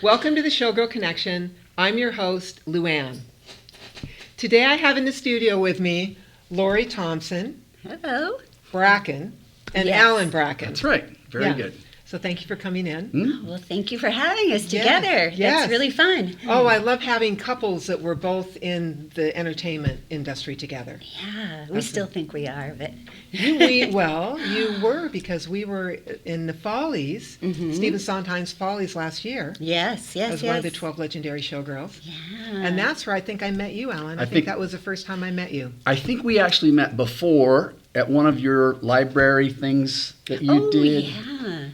Welcome to the Showgirl Connection. I'm your host, Luann. Today I have in the studio with me Lauri Thompson, Hello. Bracken, and Yes. Alan Bracken. That's right. Very Yeah. good. So thank you for coming in. Well, thank you for having us Yeah. together. Yes. That's really fun. Oh, I love having couples that were both in the entertainment industry together. Yeah, we still think we are, but You were, because we were in the Follies, Mhm. Stephen Sondheim's Follies last year. yes. As one of the 12 legendary showgirls. Yeah. And that's where I think I met you, Alan. I think that was the first time I met you. I think we actually met before at one of your library things that you did. Yeah.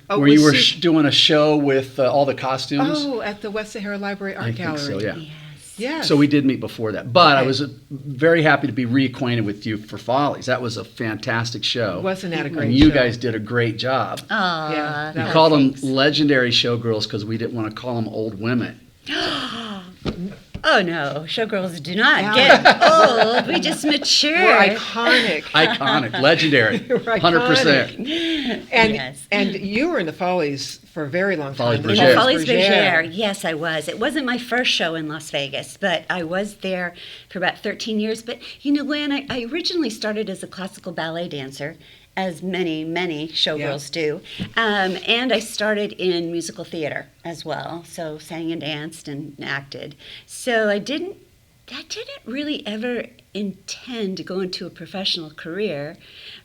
Oh, Where you were was doing a show with all the costumes. Oh, at the West Sahara Library Art I Gallery. think so, yeah. Yes. Yes. So we did meet before that. But I Okay. was very happy to be reacquainted with you for Follies. That was a fantastic show. Wasn't that a great And you show? guys did a great job. Aw, Yeah, We that called them thanks. legendary showgirls because we didn't want to call them old women. Oh no, showgirls do not Yeah. get old. We just mature. We're iconic. Iconic, legendary, We're 100%. And Yes. and you were in the Follies for a very long Follies time. In Bergère. the Follies Bergère, yes, I was. It wasn't my first show in Las Vegas, but I was there for about 13 years. But, you know, Lynn, I originally started as a classical ballet dancer, as many showgirls do. And I started in musical theater as well, so sang and danced and acted. So I didn't really ever intend to go into a professional career,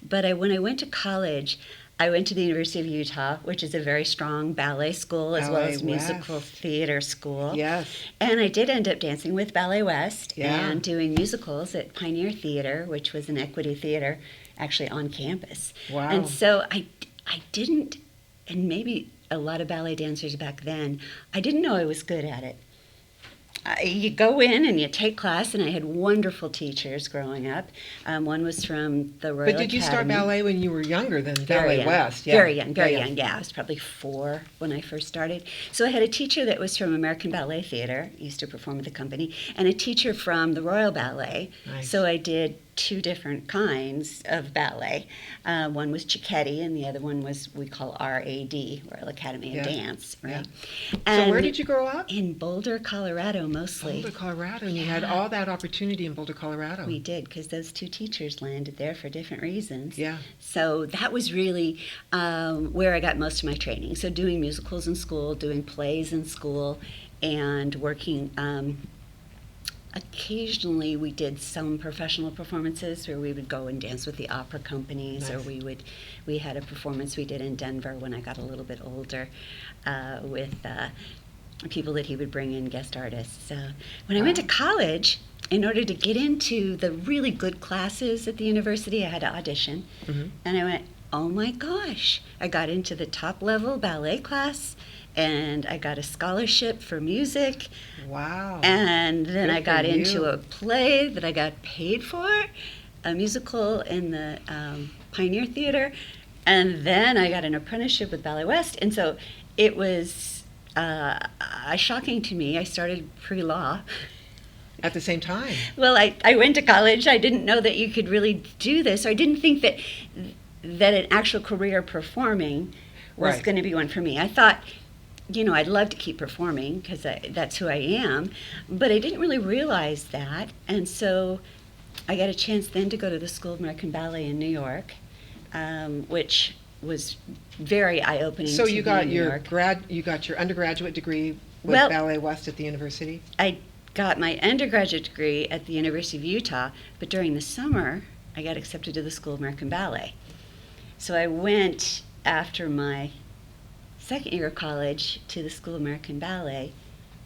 but when I went to college, I went to the University of Utah, which is a very strong ballet school as well Ballet as musical West. theater school. Yes. And I did end up dancing with Ballet West Yeah. and doing musicals at Pioneer Theater, which was an equity theater actually on campus. Wow. And so I didn't, and maybe a lot of ballet dancers back then, I didn't know I was good at it. You go in and you take class, and I had wonderful teachers growing up. One was from the Royal But did you start Academy. ballet when you were younger than Very Ballet young. West? Yeah. Very young. Yeah, I was probably 4 when I first started. So I had a teacher that was from American Ballet Theater, used to perform with the company, and a teacher from the Royal Ballet. Nice. So I did 2 different kinds of ballet. One was Cicchetti, and the other one was, we call RAD, Royal Academy Yeah. of Dance, right? So where did you grow up? In Boulder, Colorado, mostly. Boulder, Colorado. And you had all that opportunity in Boulder, Colorado. We did, because those 2 teachers landed there for different reasons. Yeah. So that was really where I got most of my training. So doing musicals in school, doing plays in school, and working. Occasionally, we did some professional performances where we would go and dance with the opera companies, or Nice. we had a performance we did in Denver when I got a little bit older with people that he would bring in, guest artists. When I went to college, in order to get into the really good classes at the university, I had to audition. Mhm. And I went, oh my gosh. I got into the top level ballet class, and I got a scholarship for music. Wow. And then Good I got for into you. a play that I got paid for, a musical in the Pioneer Theater, and then I got an apprenticeship with Ballet West. And so it was shocking to me. I started pre-law. At the same time. Well, I went to college. I didn't know that you could really do this. I didn't think that an actual career performing was Right. going to be one for me. I thought, you know, I'd love to keep performing because that's who I am, but I didn't really realize that. And so I got a chance then to go to the School of American Ballet in New York, which was very eye-opening So to you me got in New York. you got your undergraduate degree with Well- Ballet West at the university? I got my undergraduate degree at the University of Utah, but during the summer, I got accepted to the School of American Ballet. So I went after my second year of college to the School of American Ballet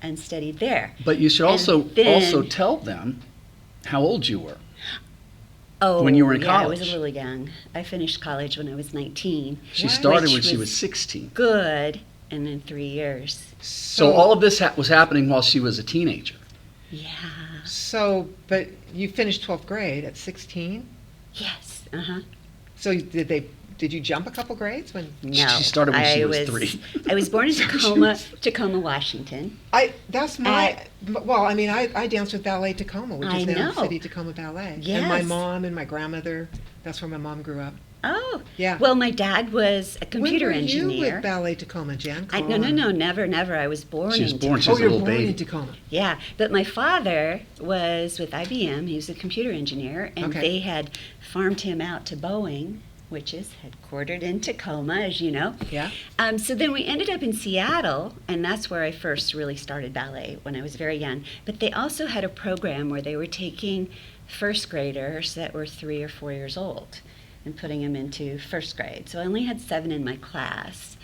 and studied there. But you should And also then- tell them how old you were. Oh, When you were in yeah, I was a college. little young. I finished college when I was 19. She Wow. started Which when she was- was 16. Good, and in 3 years. So all of this was happening while she was a teenager. Yeah. But you finished 12th grade at 16? Yes. Uh-huh. So did you jump a couple grades when? No. She started when she was 3. I was born in Tacoma, Washington. That's my, well, I mean, I danced with Ballet Tacoma, which I is now know. City Tacoma Ballet. And my Yes. mom and my grandmother, that's where my mom grew up. Oh, Yeah. well, my dad was a computer when were engineer. you with Ballet Tacoma, Jan? No, never. I was born She was in born, Tacoma. she Oh, was a you're little born baby. in Tacoma. Yeah, but my father was with IBM. He was a computer engineer, and Okay. they had farmed him out to Boeing, which is headquartered in Tacoma, as you know. Yeah. So then we ended up in Seattle, and that's where I first really started ballet when I was very young. But they also had a program where they were taking first graders that were 3 or 4 years old and putting them into first grade. So I only had 7 in my class.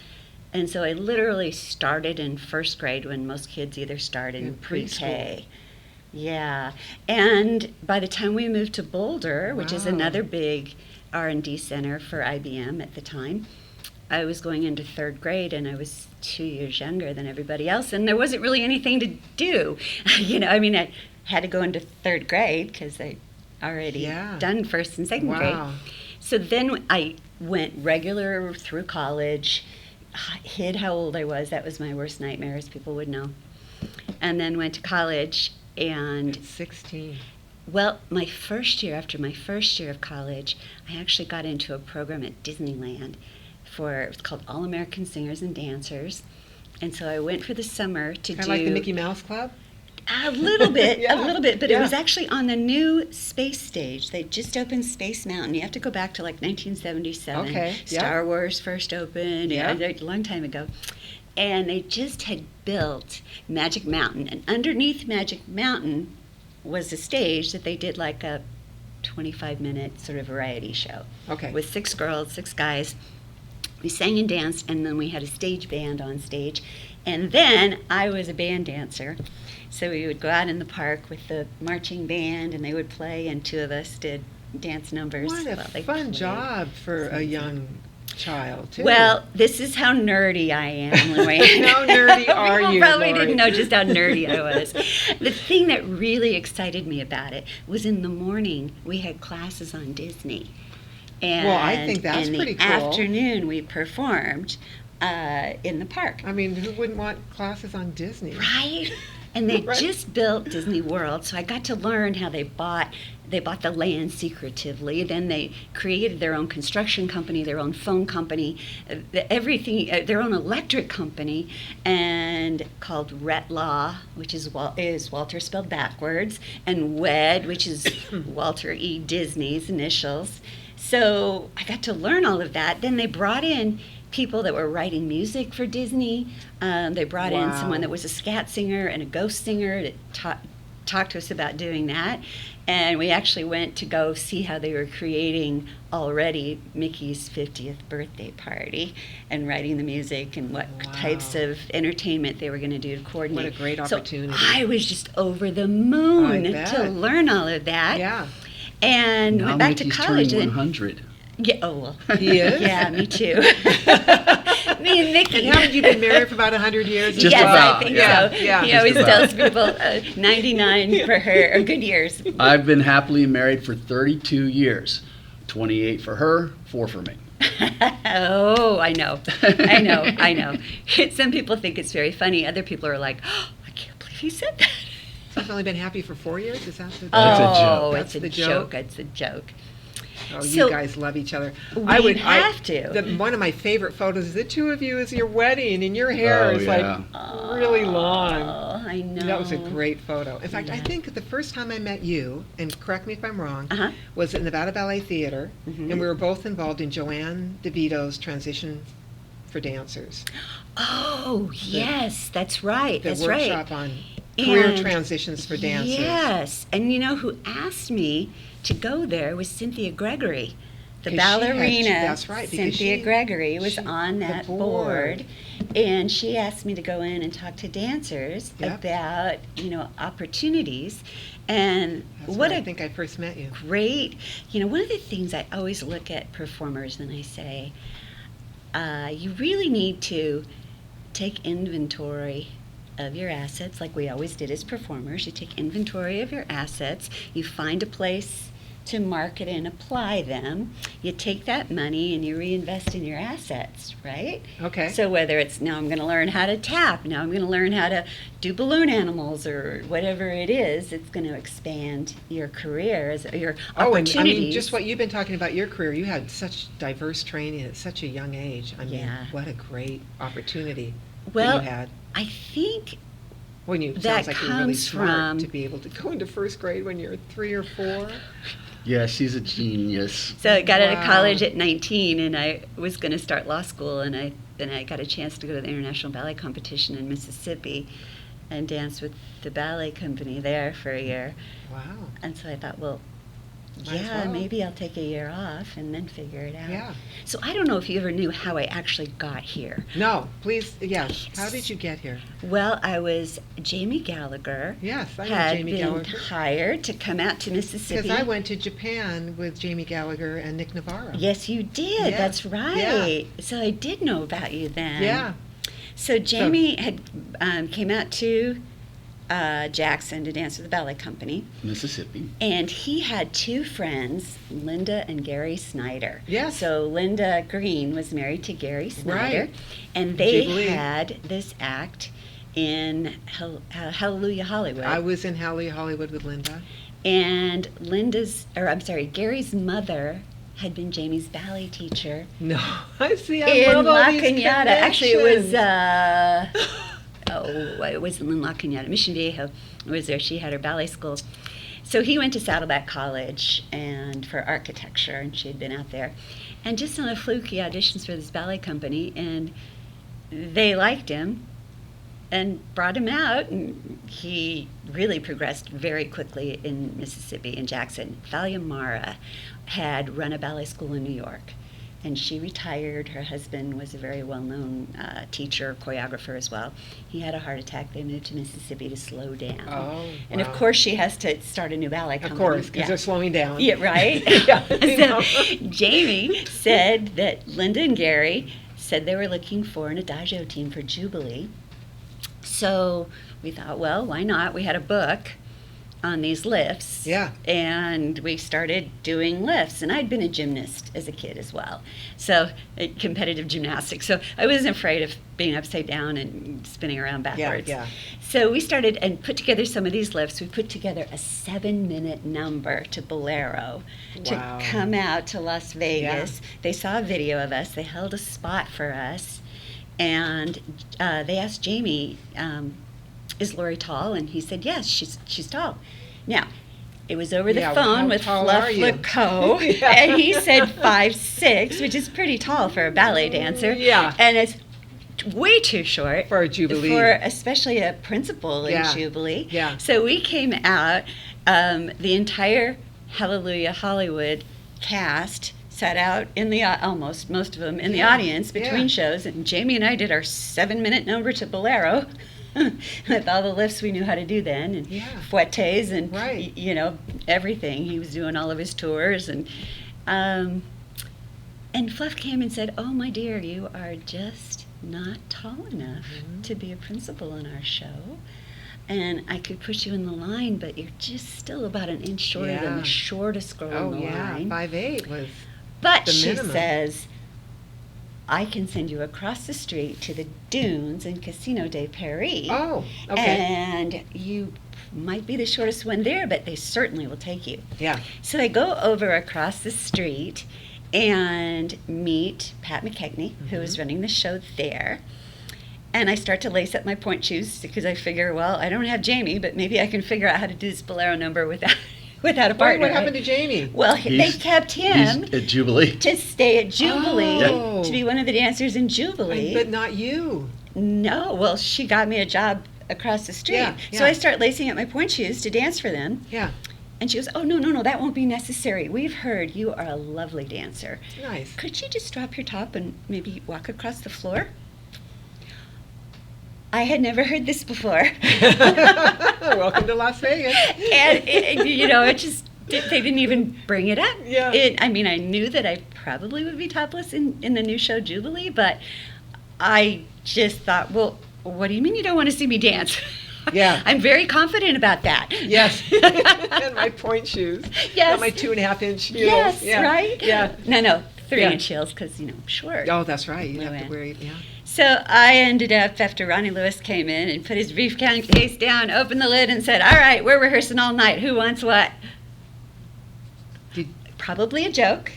And so I literally started in first grade when most kids either start in In pre-K. Yeah. And by the time we moved to Boulder, which is Wow. another big R&D center for IBM at the time, I was going into 3rd grade, and I was 2 years younger than everybody else, and there wasn't really anything to do. I had to go into 3rd grade because I already Yeah. done 1st and 2nd grade. Wow. So then I went regular through college, hid how old I was. That was my worst nightmare, as people would know. And then went to college, and 16. well, after my first year of college, I actually got into a program at Disneyland it was called All American Singers and Dancers. And so I went for the summer to Kind of do like the Mickey Mouse Club? a little bit, Yeah, but yeah. it was actually on the new space stage. They just opened Space Mountain. You have to go back to like 1977. Okay, yeah. Star Wars first opened, Yeah. a long time ago. And they just had built Magic Mountain. And underneath Magic Mountain was a stage that they did like a 25-minute sort of variety show. Okay. With 6 girls, 6 guys. We sang and danced, and then we had a stage band on stage. And then I was a band dancer. So we would go out in the park with the marching band, and they would play, and 2 of us did dance numbers. What a while they fun played. job for a young child, too. Well, this is how nerdy I am, Luann. How nerdy are People you, probably Lauri? didn't know just how nerdy I was. The thing that really excited me about it was in the morning we had classes on Disney. And Well, I think that's pretty in the cool. afternoon we performed in the park. I mean, who wouldn't want classes on Disney? Right? And they Right. just built Disney World, so I got to learn how they bought the land secretively. Then they created their own construction company, their own phone company, everything, their own electric company, and called Retlaw, which is Walter spelled backwards, and Wed, which is Walter E. Disney's initials. So I got to learn all of that. Then they brought in people that were writing music for Disney. They brought in Wow. someone that was a scat singer and a ghost singer to talk to us about doing that. And we actually went to go see how they were creating already Mickey's 50th birthday party and writing the music and what Wow. types of entertainment they were going to do to coordinate. What a great So opportunity. I was just over the moon I bet. to learn all of that. Yeah. And Now went back Mickey's to college. turning And, 100. yeah, oh, well. He is? Yeah, me too. Me and Mickey. And haven't you been married for about 100 years? as Just yes, well? about, I think yeah. so. Yeah. He Just always about. tells people 99 for her, or good years. I've been happily married for 32 years. 28 for her, 4 for me. Oh, I know. Some people think it's very funny. Other people are like, oh, I can't believe he said that. So I've only been happy for 4 years? Is that the That's a joke. Oh, That's it's the a joke? joke. It's a joke. Oh, So- you guys love each other. We have to. One of my favorite photos is the 2 of you as your wedding, and your hair Oh, is yeah. like really long. Oh, I know. That was a great photo. In fact, I Yeah. think the first time I met you, and correct me if I'm wrong, Uh-huh. was at Nevada Ballet Theater, Mhm. and we were both involved in Joanne DeVito's Transition for Dancers, Oh, yes, that's right. the That's right. workshop on career And- transitions for dancers. Yes, and you know who asked me to go there was Cynthia Gregory, the 'Cause she ballerina. had- that's right, because Cynthia she- Gregory was she- on the that board. board, and she asked me to go in and talk to dancers Yep. about opportunities, and That's what where a I think I first met you. great. One of the things I always look at performers and I say, you really need to take inventory of your assets, like we always did as performers. You take inventory of your assets, you find a place to market and apply them. You take that money and you reinvest in your assets, right? Okay. So whether it's now I'm going to learn how to tap, now I'm going to learn how to do balloon animals or whatever it is, it's going to expand your career, your opportunities. And I mean, just what you've been talking about your career, you had such diverse training at such a young age. I mean, Yeah. what a great opportunity Well, that you had. I think When you that sounds like you're really comes smart from- to be able to go into first grade when you're 3 or 4. Yeah, she's a genius. so. I got out of Wow. college at 19, and I was going to start law school, and then I got a chance to go to the International Ballet Competition in Mississippi, and dance with the ballet company there for a year. Wow. And so I thought, well, Might as yeah, well. maybe I'll take a year off and then figure it out. Yeah. So I don't know if you ever knew how I actually got here. No, please, yes. How did you get here? Well, I was Jamie Gallagher. Yes, I know had Jamie been Gallagher. hired to come out to Mississippi. Because I went to Japan with Jamie Gallagher and Nick Navarro. Yes, you did. Yeah. That's right. So I did know about you then. Yeah. So Jamie had came out to Jackson to dance with the ballet company, Mississippi. and he had 2 friends, Linda and Gary Snyder. Yes. So Linda Green was married to Gary Snyder, Right. and they Jubilee. had this act in Hallelujah Hollywood. I was in Hallelujah Hollywood with Linda. And Gary's mother had been Jamie's ballet teacher No, I see. I in love La all these Cañada. Actually, it was, connections. it wasn't in La Cañada. Mission Viejo was there. She had her ballet school. So he went to Saddleback College and for architecture, and she had been out there. And just on a fluke, he auditions for this ballet company, and they liked him and brought him out, and he really progressed very quickly in Mississippi, in Jackson. Thalia Mara had run a ballet school in New York, and she retired. Her husband was a very well-known teacher, choreographer as well. He had a heart attack. They moved to Mississippi to slow down. Oh, And of wow. course, she has to start a new ballet Of company. course, because Yeah. they're slowing down. Yeah, right? Yeah, I know. So Jamie said that Linda and Gary said they were looking for an adagio team for Jubilee. So we thought, well, why not? We had a book on these lifts. Yeah. And we started doing lifts. And I'd been a gymnast as a kid as well. So competitive gymnastics. So I wasn't afraid of being upside down and spinning around backwards. Yeah. So we started and put together some of these lifts. We put together a 7-minute number to Bolero Wow. to come out to Las Vegas. They saw a video of us. They held a spot for us. And they asked Jamie, is Lauri tall? And he said, yes, she's tall. Now, it was over the Yeah, phone how with tall Fluff are you? Lecoq, Yeah. and he said 5'6", which is pretty tall for a ballet dancer. Yeah. And it's way too short For a Jubilee. for especially a principal in Yeah. Jubilee. Yeah. So we came out, the entire Hallelujah Hollywood cast sat out in the almost most of them in the Yeah. audience between Yeah. shows, and Jamie and I did our 7-minute number to Bolero with all the lifts we knew how to do then, and Yeah. fouettes and Right. everything. He was doing all of his tours, and Fluff came and said, "Oh my dear, you are just not tall enough Mm-hmm. to be a principal in our show. And I could put you in the line, but you're just still about an inch shorter than Yeah. the shortest girl Oh, in the yeah. line." 5'8" was. But the she minimum. says, "I can send you across the street to the dunes in Casino de Paris. Oh, okay. And you might be the shortest one there, but they certainly will take you." Yeah. So I go over across the street and meet Pat McKechnie, who is running the show there. And I start to lace up my point shoes because I figure, well, I don't have Jamie, but maybe I can figure out how to do this Bolero number without a Why, partner. what happened to Jamie? Well, they He's- kept him He's at Jubilee. to stay at Jubilee, Oh. to be one of the dancers in Jubilee. But not you. No, well, she got me a job across the street. Yeah, So yeah. I start lacing up my point shoes to dance for them. Yeah. And she goes, "Oh, no, that won't be necessary. We've heard you are a lovely dancer. Nice. Could you just drop your top and maybe walk across the floor?" I had never heard this before. Welcome to Las Vegas. And, it just, they didn't even bring it up. Yeah. I mean, I knew that I probably would be topless in the new show Jubilee, but I just thought, well, what do you mean you don't want to see me dance? Yeah. I'm very confident about that. Yes. And my point shoes. Yes. Not my 2.5-inch heels. Yes, Yeah. right? Yeah. No, 3-inch Yeah. heels because, I'm short. Oh, that's right. You have Luann. to wear it. Yeah. So I ended up, after Ronnie Lewis came in and put his briefcase down, opened the lid and said, all right, we're rehearsing all night. Who wants what? Did- Probably a joke,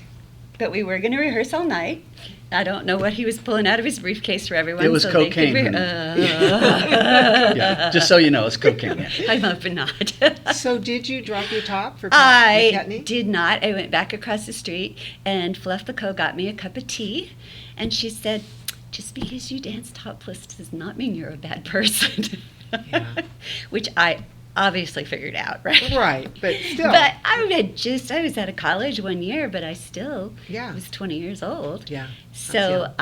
but we were going to rehearse all night. I don't know what he was pulling out of his briefcase for everyone. It was so they could cocaine. Yeah, just so you know, it's cocaine. Yeah. I'm hoping not. So did you drop your top for I McCartney? did not. I went back across the street, and Fluff got me a cup of tea, and she said, just because you dance topless does not mean you're a bad person. Yeah. Which I obviously figured out, right? Right, but still. But I was out of college 1 year, but I still Yeah. was 20 years old. Yeah. So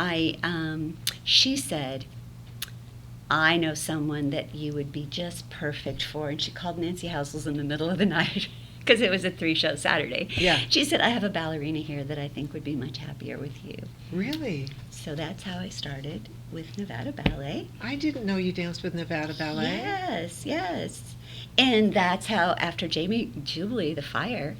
she said, I know someone that you would be just perfect for. And she called Nancy Housels in the middle of the night because it was a 3-show Saturday. Yeah. She said, I have a ballerina here that I think would be much happier with you. Really? So that's how I started with Nevada Ballet. I didn't know you danced with Nevada Ballet. Yes, yes. And that's how, after Jubilee, the fire.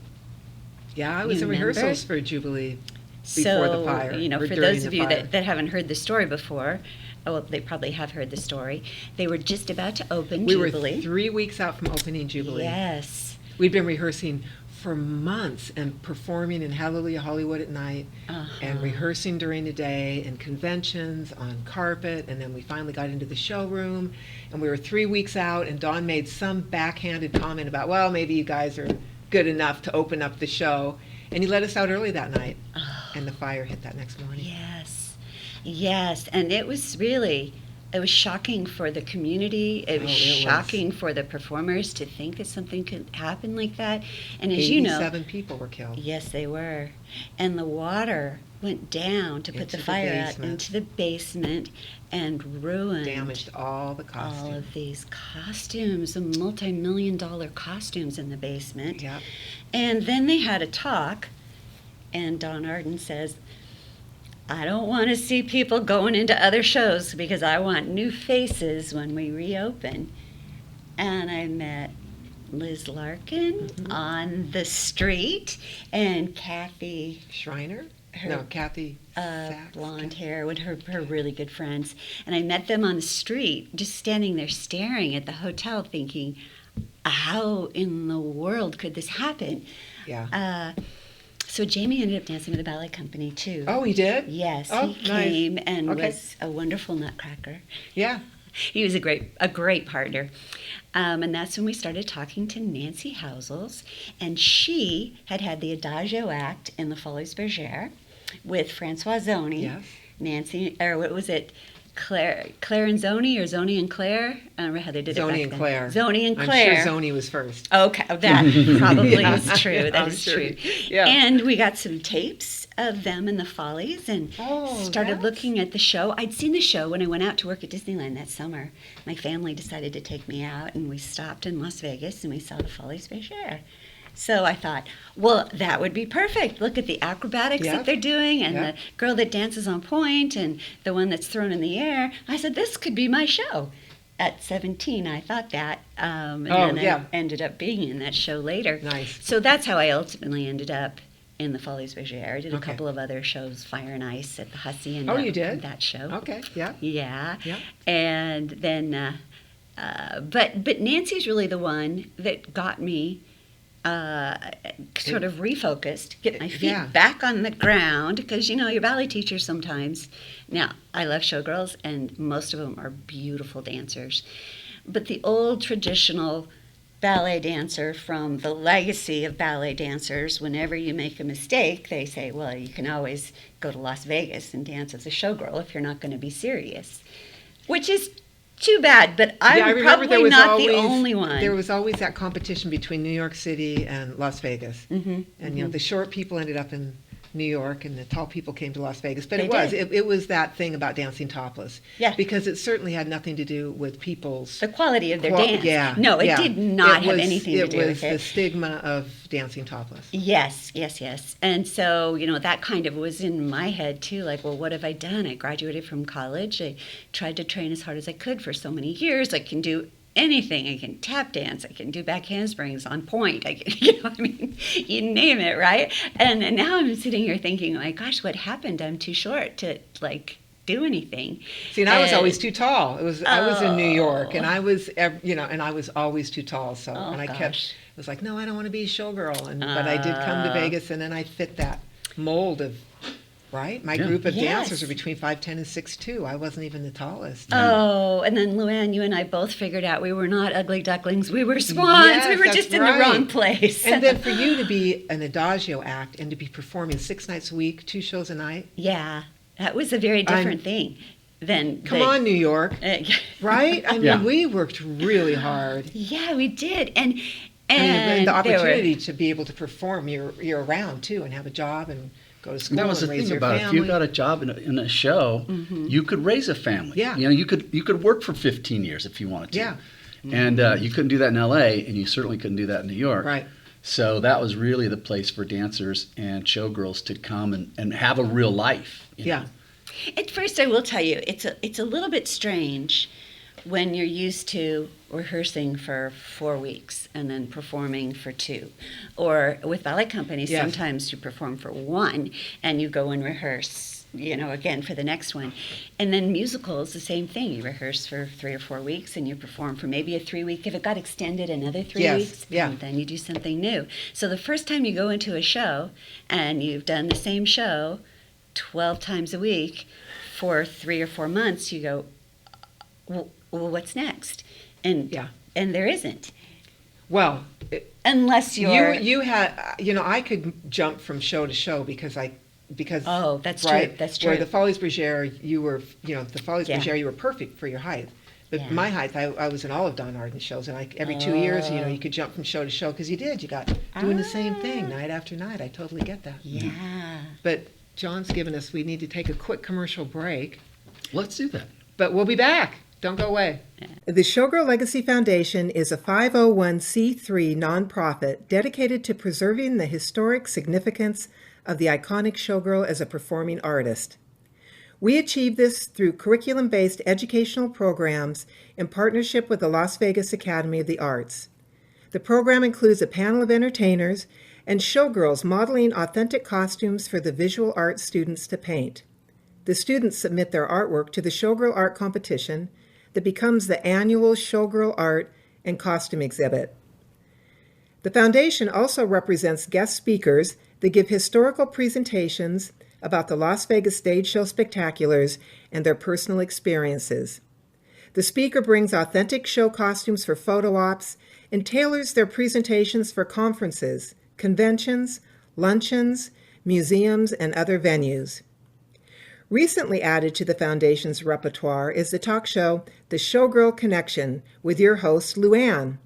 Yeah, I was You in remember? rehearsals for Jubilee before So, the fire. or for during those the of you fire. that haven't heard the story before, well, they probably have heard the story. They were just about to open we Jubilee. were 3 weeks out from opening Jubilee. Yes. We'd been rehearsing for months and performing in Hallelujah Hollywood at night and rehearsing during the day and conventions on carpet, and then we finally got into the showroom and we were 3 weeks out, and Dawn made some backhanded comment about, well, maybe you guys are good enough to open up the show, and he let us out early that night, and the fire hit that next morning. Yes. Yes. And it was shocking for the community. It was Oh, it was. shocking for the performers to think that something could happen like that. And as you know, 87 people were killed. yes, they were. And the water went down to put Into the the fire out basement. into the basement and ruined Damaged all the costumes. all of these costumes, the multi-million-dollar costumes in the basement. Yep. And then they had a talk, and Don Arden says, I don't want to see people going into other shows because I want new faces when we reopen. And I met Liz Larkin on the street, and Kathy, Schreiner? Her- No, Kathy Sachs. blonde hair, with her really good friends. And I met them on the street, just standing there staring at the hotel thinking, how in the world could this happen? Yeah. So Jamie ended up dancing with the ballet company too. Oh, he did? Yes, Oh, he nice. came and Okay. was a wonderful nutcracker. Yeah. He was a great partner. And that's when we started talking to Nancy Housels, and she had the Adagio act in the Follies Bergère with Francois Zoni. Yes. Nancy, or what was it? Claire and Zoni, or Zoni and Claire? I don't remember how they did it back Zoni and then. Claire. Zoni and Claire. I'm sure Zoni was first. Okay, that probably Yeah. is true. That I'm is sure. true. Yeah. And we got some tapes of them in the Follies and Oh, started that's- looking at the show. I'd seen the show when I went out to work at Disneyland that summer. My family decided to take me out, and we stopped in Las Vegas and we saw the Follies Bergère. So I thought, well, that would be perfect. Look at the acrobatics Yeah. that they're doing, and Yeah. the girl that dances on point, and the one that's thrown in the air. I said, this could be my show. At 17, I thought that, and Oh, then yeah. I ended up being in that show later. Nice. So that's how I ultimately ended up in the Follies Bergère. I did a Okay. couple of other shows, Fire and Ice at the Hussey, and Oh, you did? that show. Okay, yeah. Yeah. Yeah. And then, but Nancy's really the one that got me sort of refocused, get my feet Yeah. back on the ground, because your ballet teachers sometimes. Now, I love showgirls, and most of them are beautiful dancers, but the old traditional ballet dancer from the legacy of ballet dancers, whenever you make a mistake, they say, well, you can always go to Las Vegas and dance as a showgirl if you're not going to be serious, which is too bad, but Yeah, I I'm remember there probably was not always, the only one. There was always that competition between New York City and Las Vegas. Mhm, And, the short people ended up in New York, and the tall people came to Las Vegas. But They it was. did. It was that thing about dancing topless. Yeah. Because it certainly had nothing to do with people's... The quality of their Well, dance. yeah, No, it yeah. did not It have was- anything to do with It was the it. stigma of dancing topless. Yes, yes, yes. And so, that kind of was in my head too. Like, well, what have I done? I graduated from college. I tried to train as hard as I could for so many years. I can do anything. I can tap dance. I can do back handsprings on point. I can, you know, I mean, you name it, right? And now I'm sitting here thinking, oh my gosh, what happened? I'm too short to like do anything. See, and I was always too tall. I was in New York, and Oh. I was, and I was always too tall. So, Oh, and I gosh. was like, no, I don't want to be a showgirl. But I did come to Vegas, and then I fit that mold of, right? My Yeah. group of Yes. dancers are between 5'10" and 6'2". I wasn't even the tallest. Oh, and then Luann, you and I both figured out we were not ugly ducklings. We were swans. Yes, we were that's just in the right. wrong place. And then for you to be an adagio act and to be performing 6 nights a week, 2 shows a night. yeah, that was a very different thing than Come on, New York. Right? I mean, Yeah. we worked really hard. Yeah, we did, and And the there were- opportunity to be able to perform year round too, and have a job and go to school That was the and raise thing your about it. If family. you got a job in a show, you could raise a family. Yeah. You know, you could work for 15 years if you wanted to. Yeah. And you couldn't do that in L.A., and you certainly couldn't do that in New York. Right. So that was really the place for dancers and showgirls to come and have a real life. you Yeah. know. At first, I will tell you, it's a little bit strange when you're used to rehearsing for 4 weeks and then performing for 2. Or with ballet companies, Yes. sometimes you perform for 1 and you go and rehearse, you know, again for the next one. And then musicals, the same thing. You rehearse for 3 or 4 weeks and you perform for maybe a 3-week. If it got extended, another 3 Yes, weeks, yeah. and then you do something new. So the first time you go into a show and you've done the same show 12 times a week for 3 or 4 months, you go, well, what's next? And Yeah. and there isn't, Well, unless you're. you had, I could jump from show to show because Oh, that's true. right, That's where true. the Follies Bergère, you were, the Follies Yeah. Bergère, you were perfect for your height. But Yeah. my height, I was in all of Don Arden's shows, and every 2 years, Oh. you could jump from show to show because you got doing the same thing night after night. I totally get that. Yeah. But John's given us, we need to take a quick commercial break, Let's do that. but we'll be back. Don't go away. The Showgirl Legacy Foundation is a 501c3 nonprofit dedicated to preserving the historic significance of the iconic showgirl as a performing artist. We achieve this through curriculum-based educational programs in partnership with the Las Vegas Academy of the Arts. The program includes a panel of entertainers and showgirls modeling authentic costumes for the visual arts students to paint. The students submit their artwork to the Showgirl Art Competition that becomes the annual Showgirl Art and Costume Exhibit. The foundation also represents guest speakers that give historical presentations about the Las Vegas Stage Show Spectaculars and their personal experiences. The speaker brings authentic show costumes for photo ops and tailors their presentations for conferences, conventions, luncheons, museums, and other venues. Recently added to the Foundation's repertoire is the talk show The Showgirl Connection with your host, Luann.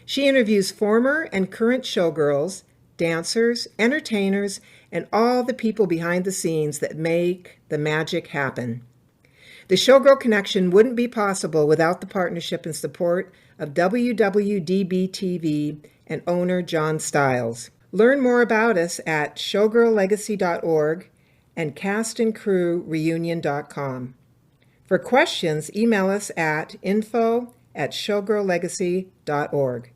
She interviews former and current showgirls, dancers, entertainers, and all the people behind the scenes that make the magic happen. The Showgirl Connection wouldn't be possible without the partnership and support of WWDBTV and owner John Stiles. Learn more about us at showgirllegacy.org and castandcrewreunion.com. For questions, email us at info@showgirllegacy.org.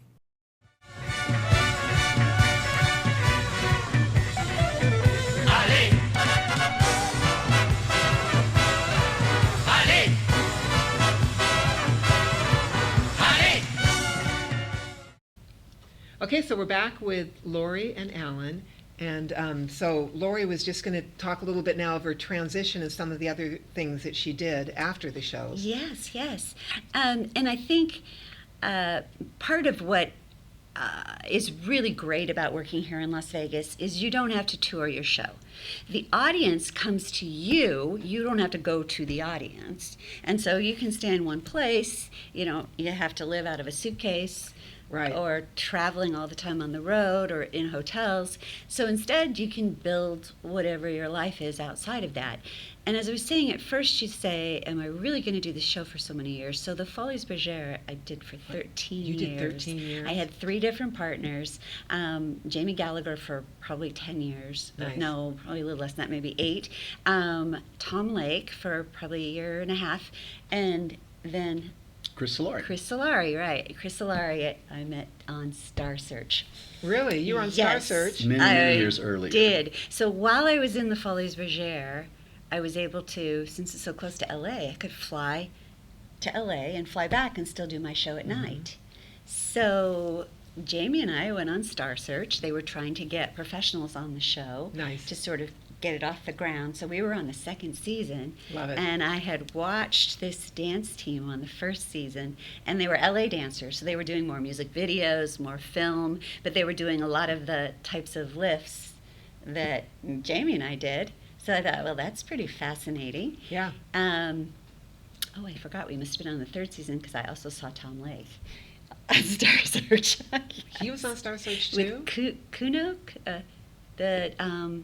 Okay, so we're back with Lauri and Alan. And so Lauri was just going to talk a little bit now of her transition and some of the other things that she did after the shows. Yes, yes. And I think part of what is really great about working here in Las Vegas is you don't have to tour your show. The audience comes to you. You don't have to go to the audience. And so you can stay in one place. You know, you have to live out of a suitcase. Right. Or traveling all the time on the road or in hotels. So instead, you can build whatever your life is outside of that. And as I was saying, at first you say, am I really going to do this show for so many years? So the Follies Bergère I did for 13 years. You did 13 years. I had 3 different partners. Jamie Gallagher for probably 10 years. Nice. No, probably a little less than that, maybe 8. Tom Lake for probably a year and a half. And then Chris Lauri. Chris Lauri, right. Chris Lauri I met on Star Search. Really? You were on Star Yes. Search? Many years earlier. Did. So while I was in the Follies Bergère, I was able to, since it's so close to LA, I could fly to LA and fly back and still do my show at night. So Jamie and I went on Star Search. They were trying to get professionals on the show Nice. to sort of get it off the ground. So we were on the second season. Love it. And I had watched this dance team on the first season, and they were LA dancers. So they were doing more music videos, more film, but they were doing a lot of the types of lifts that Jamie and I did. So I thought, well, that's pretty fascinating. Yeah. Oh, I forgot. We must have been on the third season because I also saw Tom Lake on Star Search. He was on Star Search With too? Kuno, the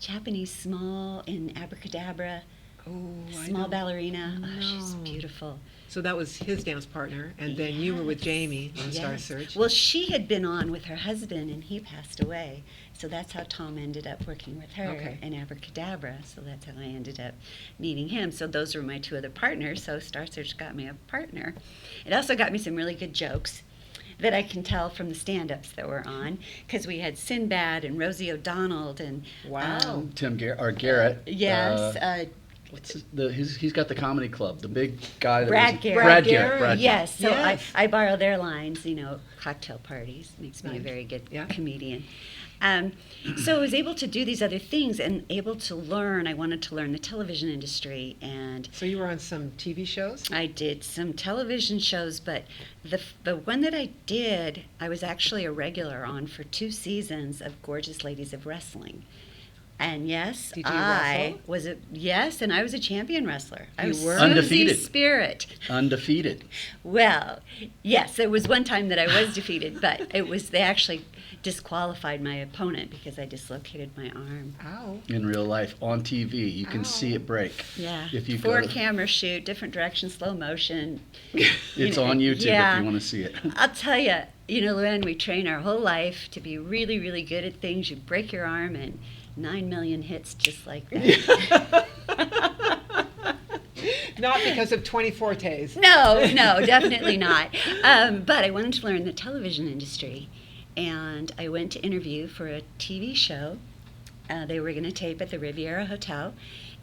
Japanese small in Abracadabra, Oh, I small don't ballerina. Oh, she's know. beautiful. So that was his dance partner, and then you were with Yes. Jamie on Star Yes. Search. Well, she had been on with her husband, and he passed away. So that's how Tom ended up working with her Okay. in Abracadabra. So that's how I ended up meeting him. So those were my two other partners. So Star Search got me a partner. It also got me some really good jokes that I can tell from the stand-ups that were on, because we had Sinbad and Rosie O'Donnell and Wow. Garrett. yes, What's he's got the comedy club, the big guy. Brad Garrett. Brad Garrett. Brad yes. So Yes. I borrow their lines. Cocktail parties makes me a Nice. very good Yeah. comedian. So I was able to do these other things and able to learn. I wanted to learn the television industry, and So you were on some TV shows? I did some television shows, but the one that I did, I was actually a regular on for 2 seasons of Gorgeous Ladies of Wrestling. And yes, Did you I wrestle? was and I was a champion wrestler. I You was were? Susie Undefeated. Spirit. Undefeated. Well, yes, there was one time that I was defeated, but they actually disqualified my opponent because I dislocated my arm. Ow. In real life, on TV, you can see it break. Yeah. If you 4 go to- camera shoot, different direction, slow motion. It's on YouTube yeah. if you want to see it. I'll tell you, Luann, we train our whole life to be really, really good at things. You break your arm and 9 million hits just like that. Not because of 24 Ts. No, definitely not. But I wanted to learn the television industry, and I went to interview for a TV show. They were going to tape at the Riviera Hotel,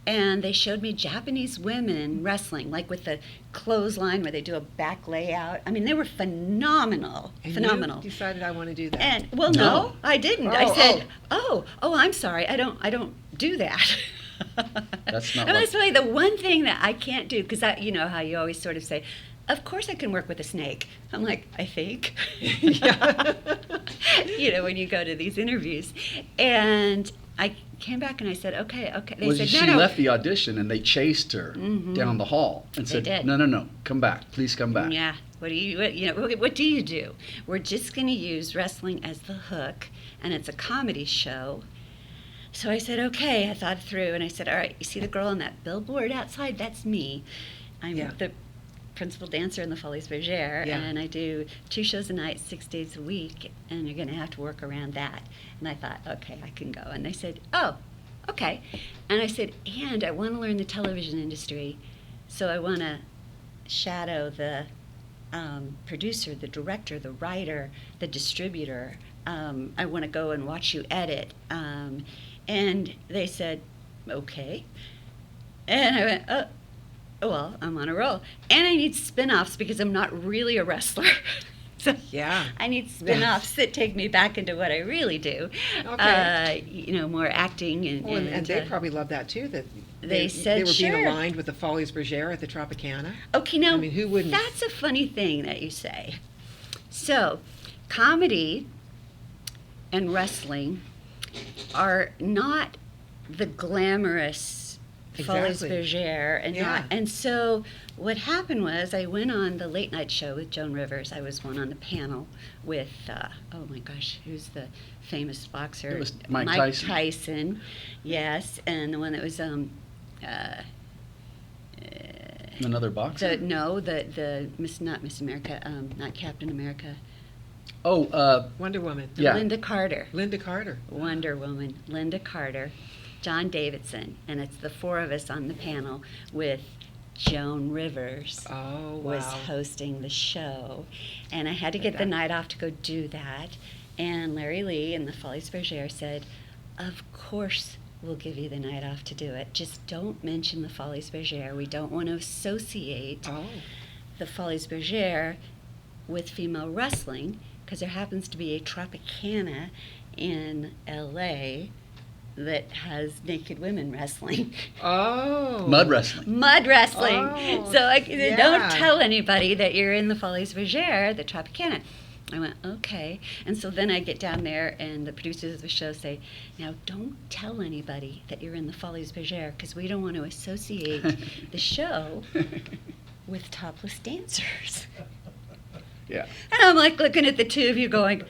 and they showed me Japanese women wrestling, like with the clothesline where they do a back layout. I mean, they were phenomenal, And phenomenal. you decided I want to do that. And no, No. I didn't. I said, "Oh, I'm sorry. I don't do that." That's not And like- that's really the one thing that I can't do, because you know how you always sort of say, "Of course I can work with a snake." I'm like, I think. When you go to these interviews, and I came back and I said, "Okay." They Well, said, she "No." left the audition and they chased her down the hall and They said, did. No, come back. Please come back. Yeah. What do you do? We're just going to use wrestling as the hook, and it's a comedy show. So I said, okay. I thought it through, and I said, all right, you see the girl on that billboard outside? That's me. I'm Yeah. the principal dancer in the Follies Bergère, Yeah. and I do 2 shows a night, 6 days a week, and you're going to have to work around that. And I thought, okay, I can go. And they said, oh, okay. And I said, and I want to learn the television industry, so I want to shadow the producer, the director, the writer, the distributor. I want to go and watch you edit. And they said, okay. And I went, oh, well, I'm on a roll. And I need spin-offs because I'm not really a wrestler. So Yeah. I need spin-offs that take me back into what I really do. Okay. More acting and... Well, and they probably love that too, that They said, they were being sure. aligned with the Follies Bergère at the Tropicana. Okay, now, I mean, who wouldn't? that's a funny thing that you say. So, comedy and wrestling are not the glamorous Follies Exactly. Bergère, Yeah. and so what happened was I went on the late night show with Joan Rivers. I was one on the panel with oh my gosh, who's the famous boxer? It was Mike Tyson. Tyson, yes, and the one that was Another boxer? the not Miss America, not Captain America. Wonder Woman. Yeah. Linda Carter. Linda Carter. Wonder Woman, Linda Carter, John Davidson, and it's the 4 of us on the panel with Joan Rivers Oh, wow. was hosting the show, and I had to get the night off to go do that. And Larry Lee and the Follies Bergère said, "Of course we'll give you the night off to do it. Just don't mention the Follies Bergère. We don't want to associate Oh, the Follies Bergère with female wrestling, because there happens to be a Tropicana in LA that has naked women wrestling." oh. Mud wrestling. Mud wrestling. Oh, So I said, yeah. don't tell anybody that you're in the Follies Bergère, the Tropicana. I went, okay. And so then I get down there, and the producers of the show say, "Now don't tell anybody that you're in the Follies Bergère, because we don't want to associate the show with topless dancers." Yeah. And I'm like looking at the two of you going,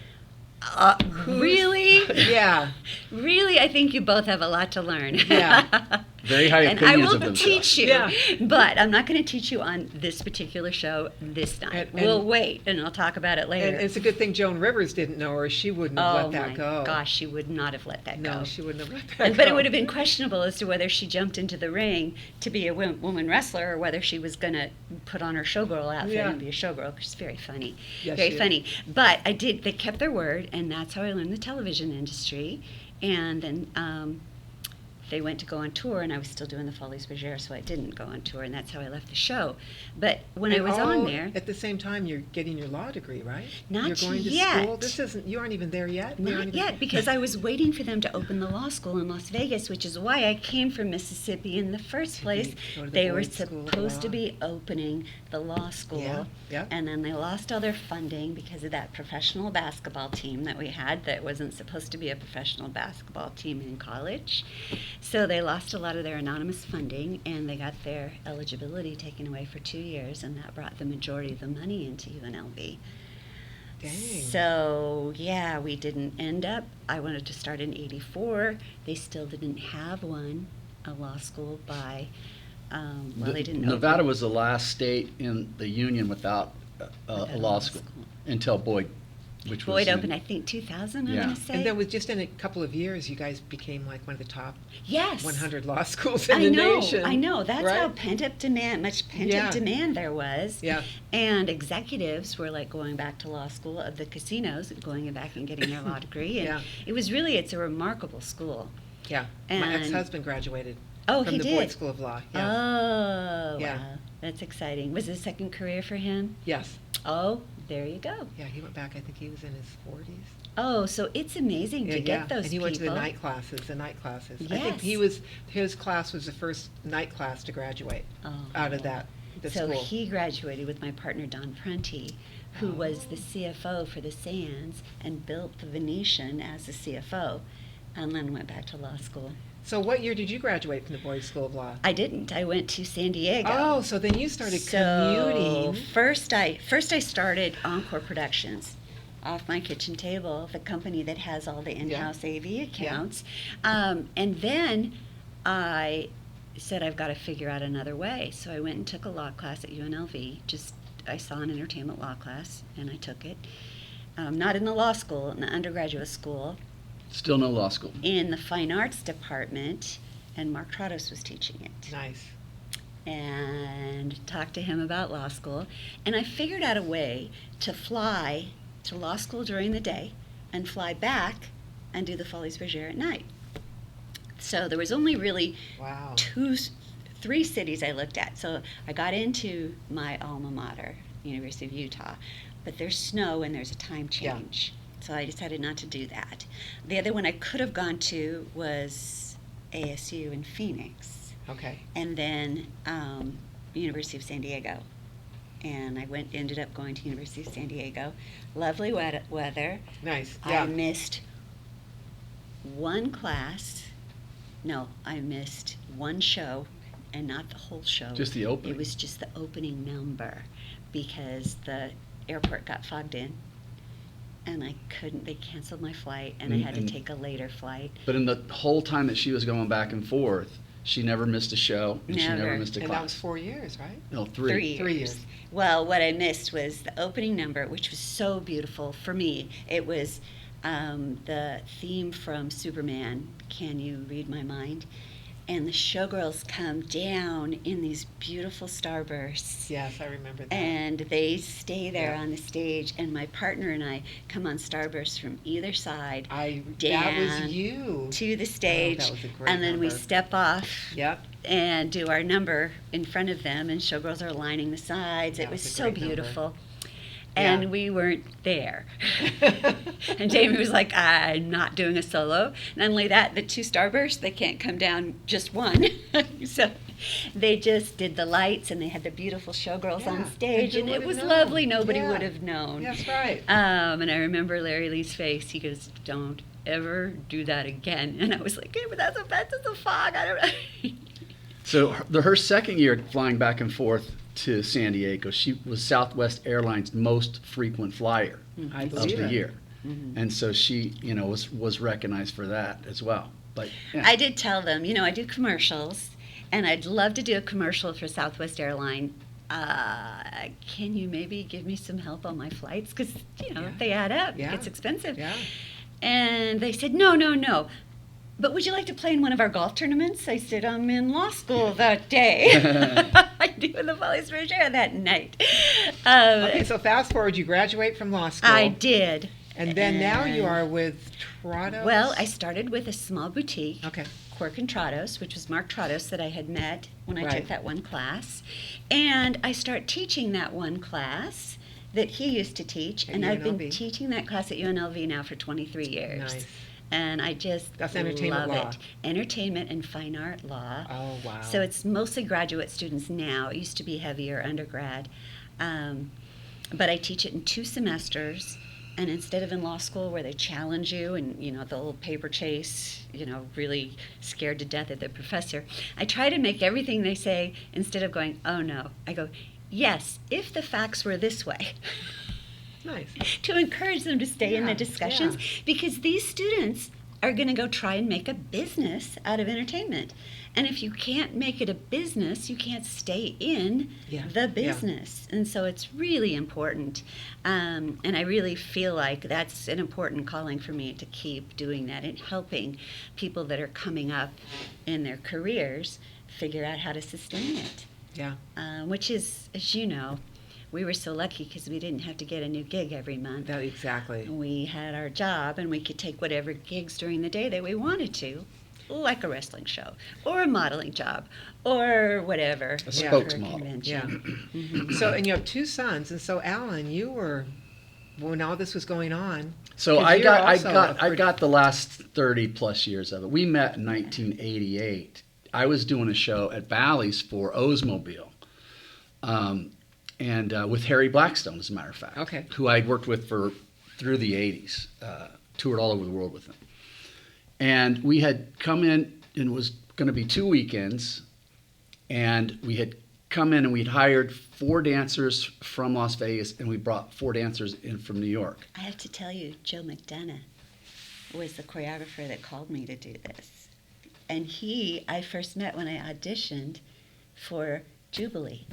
really? Yeah. Really? I think you both have a lot to learn. Yeah. Very high And I opinions will of themselves. teach you, Yeah. but I'm not going to teach you on this particular show this night. And- We'll wait, and I'll talk about it later. And it's a good thing Joan Rivers didn't know, or she wouldn't have Oh let that my go. gosh, she would not have let that No, go. she wouldn't have let that go. But it would have been questionable as to whether she jumped into the ring to be a woman wrestler, or whether she was going to put on her showgirl outfit Yeah. and be a showgirl, because she's very funny. Yes, Very she is. funny. But they kept their word, and that's how I learned the television industry. And then they went to go on tour, and I was still doing the Follies Bergère, so I didn't go on tour, and that's how I left the show. But when I And was all on there, at the same time, you're getting your law degree, right? Not You're going to yet. school. This isn't. You aren't even there yet. You aren't not even- yet, because I was waiting for them to open the law school in Las Vegas, which is why I came from Mississippi in the first place. go to the They were Boyd School of supposed to Law. be opening the law school, Yeah, yeah. and then they lost all their funding because of that professional basketball team that we had that wasn't supposed to be a professional basketball team in college. So they lost a lot of their anonymous funding, and they got their eligibility taken away for 2 years, and that brought the majority of the money into UNLV. Dang. So, yeah, we didn't end up. I wanted to start in '84. They still didn't have a law school by, they didn't Nevada open. was the last state in the union without a law school until Boyd, which was Boyd in- opened, I think, 2000, Yeah. I'm going to say. And then with just in a couple of years, you guys became like one of the top Yes. 100 law schools in I the know, nation. I know. That's right? how pent-up demand, much pent-up Yeah. demand there was. Yeah. And executives were like going back to law school of the casinos, going back and getting their law degree. And Yeah. it's a remarkable school. Yeah. My And- ex-husband graduated Oh, from he the did? Boyd School of Law. Yes. Oh, Yeah. wow. That's exciting. Was it a second career for him? Yes. Oh, there you go. Yeah, he went back. I think he was in his 40s. Oh, so it's amazing to get those and he went to the people. night classes. I think Yes. his class was the first night class to graduate Oh. out of the So school. he graduated with my partner Don Prunty, who was the CFO for the Sands and built the Venetian as the CFO, and then went back to law school. So what year did you graduate from the Boyd School of Law? I didn't. I went to San Diego. Oh, so then you started So commuting. first I started Encore Productions, off my kitchen table, the company that has all the in-house AV accounts. And then I said, I've got to figure out another way. So I went and took a law class at UNLV. I saw an entertainment law class, and I took it. Not in the law school, in the undergraduate school, Still no law school. in the fine arts department, and Mark Trados was teaching it. Nice. And talked to him about law school. And I figured out a way to fly to law school during the day and fly back and do the Follies Bergère at night. So there was only really Wow. 3 cities I looked at. So I got into my alma mater, University of Utah, but there's snow and there's a time Yeah. change. So I decided not to do that. The other one I could have gone to was ASU in Phoenix, Okay. and then University of San Diego. And I ended up going to University of San Diego. Lovely weather. Nice. I Yeah. missed one class. No, I missed one show, and not the whole show. Just the opening. It was just the opening number, because the airport got fogged in, and I couldn't. They canceled my flight, and I had to And- take a later flight. But in the whole time that she was going back and forth, she never missed a show, and she never Never. missed a And that was class. 4 years, right? No, 3 3. years. 3 years. Well, what I missed was the opening number, which was so beautiful for me. It was the theme from Superman, Can You Read My Mind? and the showgirls come down in these beautiful starbursts. Yes, I remember that. And they stay there Yeah. on the stage, and my partner and I come on starbursts from either side That down was you. to the stage, that was a great and then we number. step off Yep. and do our number in front of them, and showgirls are lining the sides. That It was was a so great number. beautiful. Yeah. And we weren't there. And Jamie was like, I'm not doing a solo. Not only that, the two starbursts, they can't come down just one. So they just did the lights, and they had the beautiful showgirls Yeah, on stage, and and who it would was have known? lovely. Nobody Yeah. would have known. That's right. And I remember Larry Lee's face. He goes, don't ever do that again. And I was like, hey, but that's a fog. I don't know. So her second year flying back and forth to San Diego, she was Southwest Airlines' most frequent flyer I of believe the it. year. And so she, was recognized for that as well. But yeah. I did tell them, I do commercials, and I'd love to do a commercial for Southwest Airline. Can you maybe give me some help on my flights? Because, Yeah. they add up. Yeah. It's expensive. Yeah. And they said, no. But would you like to play in one of our golf tournaments? I said, I'm in law school that day. I do the Follies for sure that night. Okay, so fast forward, you graduate from law school. I did. And then now you And- are with Trados? Well, I started with a small boutique. Okay. Quirk and Trados, which was Mark Trados that I had met when I Right. took that one class. And I start teaching that one class that he used to teach. At And I've been UNLV. teaching that class at UNLV now for 23 years. Nice. And I just That's entertainment love law. it. Entertainment and fine art law. Oh, wow. So it's mostly graduate students now. It used to be heavier undergrad. But I teach it in 2 semesters. And instead of in law school where they challenge you and, the little paper chase, really scared to death of the professor, I try to make everything they say, instead of going, oh no, I go, yes, if the facts were this way. Nice. To encourage them to stay in the Yeah, discussions, yeah. because these students are going to go try and make a business out of entertainment. And if you can't make it a business, you can't stay in Yeah, the yeah. business. And so it's really important. And I really feel like that's an important calling for me to keep doing that and helping people that are coming up in their careers figure out how to sustain it. Yeah. Which is, as you know, we were so lucky because we didn't have to get a new gig every month. Exactly. We had our job, and we could take whatever gigs during the day that we wanted to, like a wrestling show or a modeling job or whatever. A Yeah. for spokesmodel. convention. Yeah. So, and you have 2 sons, and so Alan, you were, when all this was going on. So 'cause I you're got also a I got the last 30 plus years of it. We met in 1988. I was doing a show at Bally's for Oldsmobile, and with Harry Blackstone, as a matter of fact, Okay. who I'd worked with through the 80s, toured all over the world with him. And we had come in, and it was going to be 2 weekends, and we had come in and we'd hired 4 dancers from Las Vegas, and we brought 4 dancers in from New York. I have to tell you, Joe McDonough was the choreographer that called me to do this. And I first met when I auditioned for Jubilee.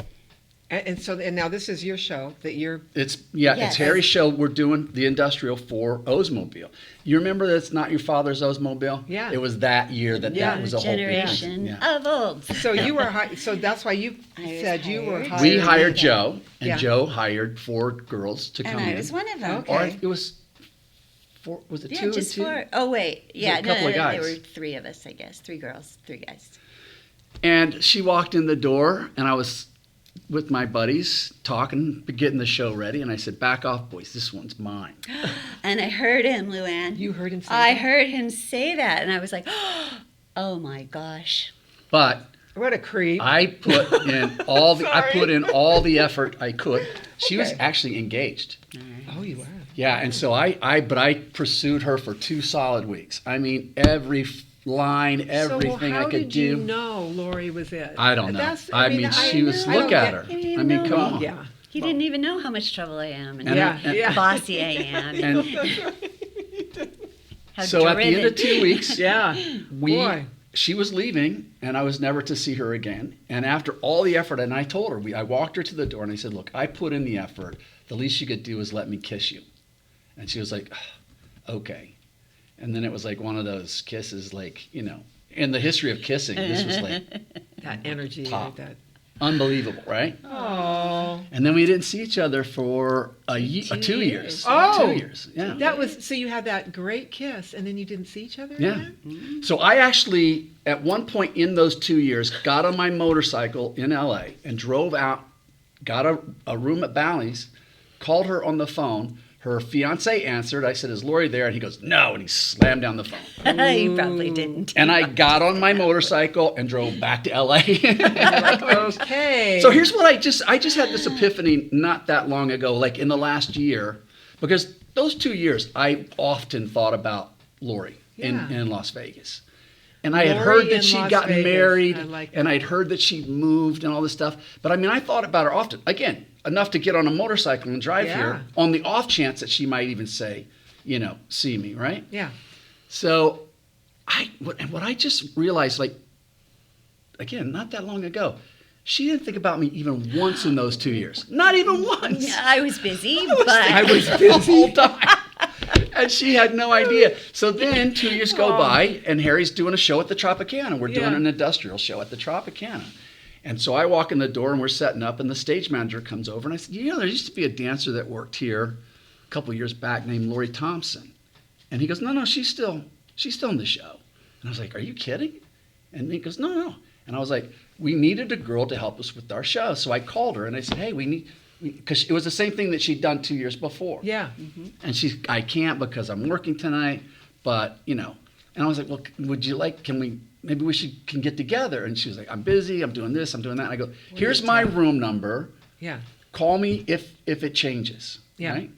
And now this is your show that you're. It's Yes. Harry's show. We're doing the industrial for Oldsmobile. You remember that's not your father's Oldsmobile? Yeah. It was that year that Yeah. that was a whole big Generation thing. Yeah. of olds. So you were. So that's why you I was said you were hired. hired. We hired Joe, and Yeah. Joe hired 4 girls to come And I in. was one of them. Okay. Or it was 4. Was it Yeah, 2 just and 2? 4. Oh, wait. Yeah, a couple of there guys. were 3 of us, I guess. 3 girls, 3 guys. And she walked in the door, and I was with my buddies talking, getting the show ready, and I said, "Back off, boys. This one's mine." And I heard him, Luann. You heard him say I that? heard him say that, and I was like, oh my gosh. But What a creep. I put in all the I Sorry. put in all the effort I could. She was Okay. actually engaged. Oh, you were. Yeah, and so I pursued her for 2 solid weeks. I mean, every line, everything so how I could did do. you know Lauri was it? I don't know. That's- I mean, she was. I don't Look at get- her. He didn't even I mean, know come me. on. Yeah. He didn't even know how much trouble I am and Yeah, and- yeah. how bossy I am. And how so at the end of driven. 2 weeks, Yeah. Boy. she was leaving, and I was never to see her again. And after all the effort, and I told her, I walked her to the door, and I said, "Look, I put in the effort. The least you could do is let me kiss you." And she was like, "Okay." And then it was like one of those kisses, like, in the history of kissing, this was like That energy, Top. that. unbelievable, right? Oh. And then we didn't see each other for 2 years. Oh. 2 years, yeah. That was, so you had that great kiss, and then you didn't see each other Yeah. again? So I actually, at one point in those 2 years, got on my motorcycle in LA and drove out, got a room at Bally's, called her on the phone. Her fiance answered. I said, "Is Lauri there?" And he goes, "No," and he slammed down the phone. You probably didn't. And I got on my motorcycle and drove back to LA. Like, okay. So here's what I just had this epiphany not that long ago, like in the last year, because those 2 years I often thought about Lauri Yeah. in Las Vegas. And I had Lauri heard in that she'd Las gotten Vegas. married, I like and that. I'd heard that she'd moved and all this stuff. But I mean, I thought about her often. Again, enough to get on a motorcycle and drive Yeah. here on the off chance that she might even say, see me, right? Yeah. So what I just realized, like, again, not that long ago, she didn't think about me even once in those 2 years. Not even once. Yeah, I was busy, I but was busy the whole time. And she had no idea. So then 2 years go by, and Harry's doing a show at the Tropicana. We're doing Yeah. an industrial show at the Tropicana. And so I walk in the door, and we're setting up, and the stage manager comes over, and I said, there used to be a dancer that worked here a couple of years back named Lauri Thompson. And he goes, no, she's still in the show. And I was like, are you kidding? And he goes, no. And I was like, we needed a girl to help us with our show. So I called her, and I said, hey, because it was the same thing that she'd done 2 years before. Yeah. And I can't because I'm working tonight, but, And I was like, well, would you like, maybe we can get together. And she was like, I'm busy, I'm doing this, I'm doing that. And I go, here's my room number. Yeah. Call me if it changes. Yeah. Right?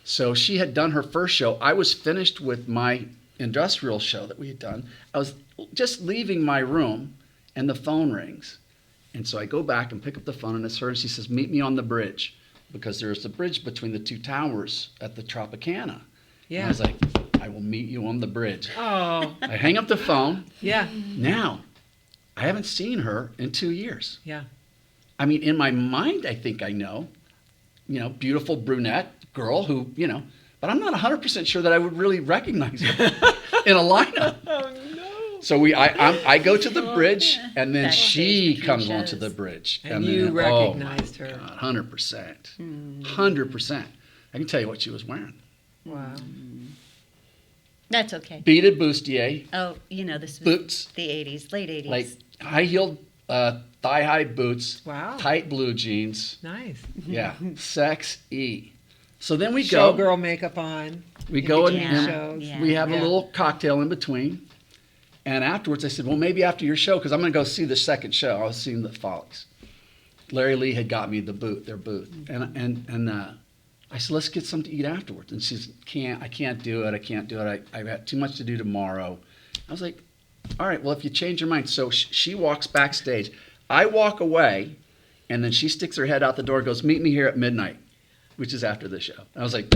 So she had done her first show. I was finished with my industrial show that we had done. I was just leaving my room, and the phone rings. And so I go back and pick up the phone, and it's her, and she says, meet me on the bridge, because there's a bridge between the two towers at the Tropicana. Yeah. And I was like, I will meet you on the bridge. Oh. I hang up the phone. Yeah. Now, I haven't seen her in 2 years. Yeah. I mean, in my mind, I think I know, beautiful brunette girl who, but I'm not 100% sure that I would really recognize her in a lineup. Oh, no. So I go to the bridge, and then Backstage she between comes shows. onto the bridge. And then, you recognized her. God, 100%. 100%. I can tell you what she was wearing. Wow. that's okay. Beaded bustier, Oh, this was boots, the 80s, late 80s. like high-heeled thigh-high boots, Wow. tight blue jeans. Nice. Yeah, sexy. So then we go. Showgirl makeup on. We in go and, between Yeah, shows. yeah. we have a Yeah. little cocktail in between. And afterwards, I said, well, maybe after your show, because I'm going to go see the second show. I was seeing the Follies. Larry Lee had got me their booth. And I said, let's get something to eat afterwards. And she's, I can't do it. I've got too much to do tomorrow. I was like, all right, well, if you change your mind. So she walks backstage. I walk away, and then she sticks her head out the door and goes, meet me here at midnight, which is after the show. I was like,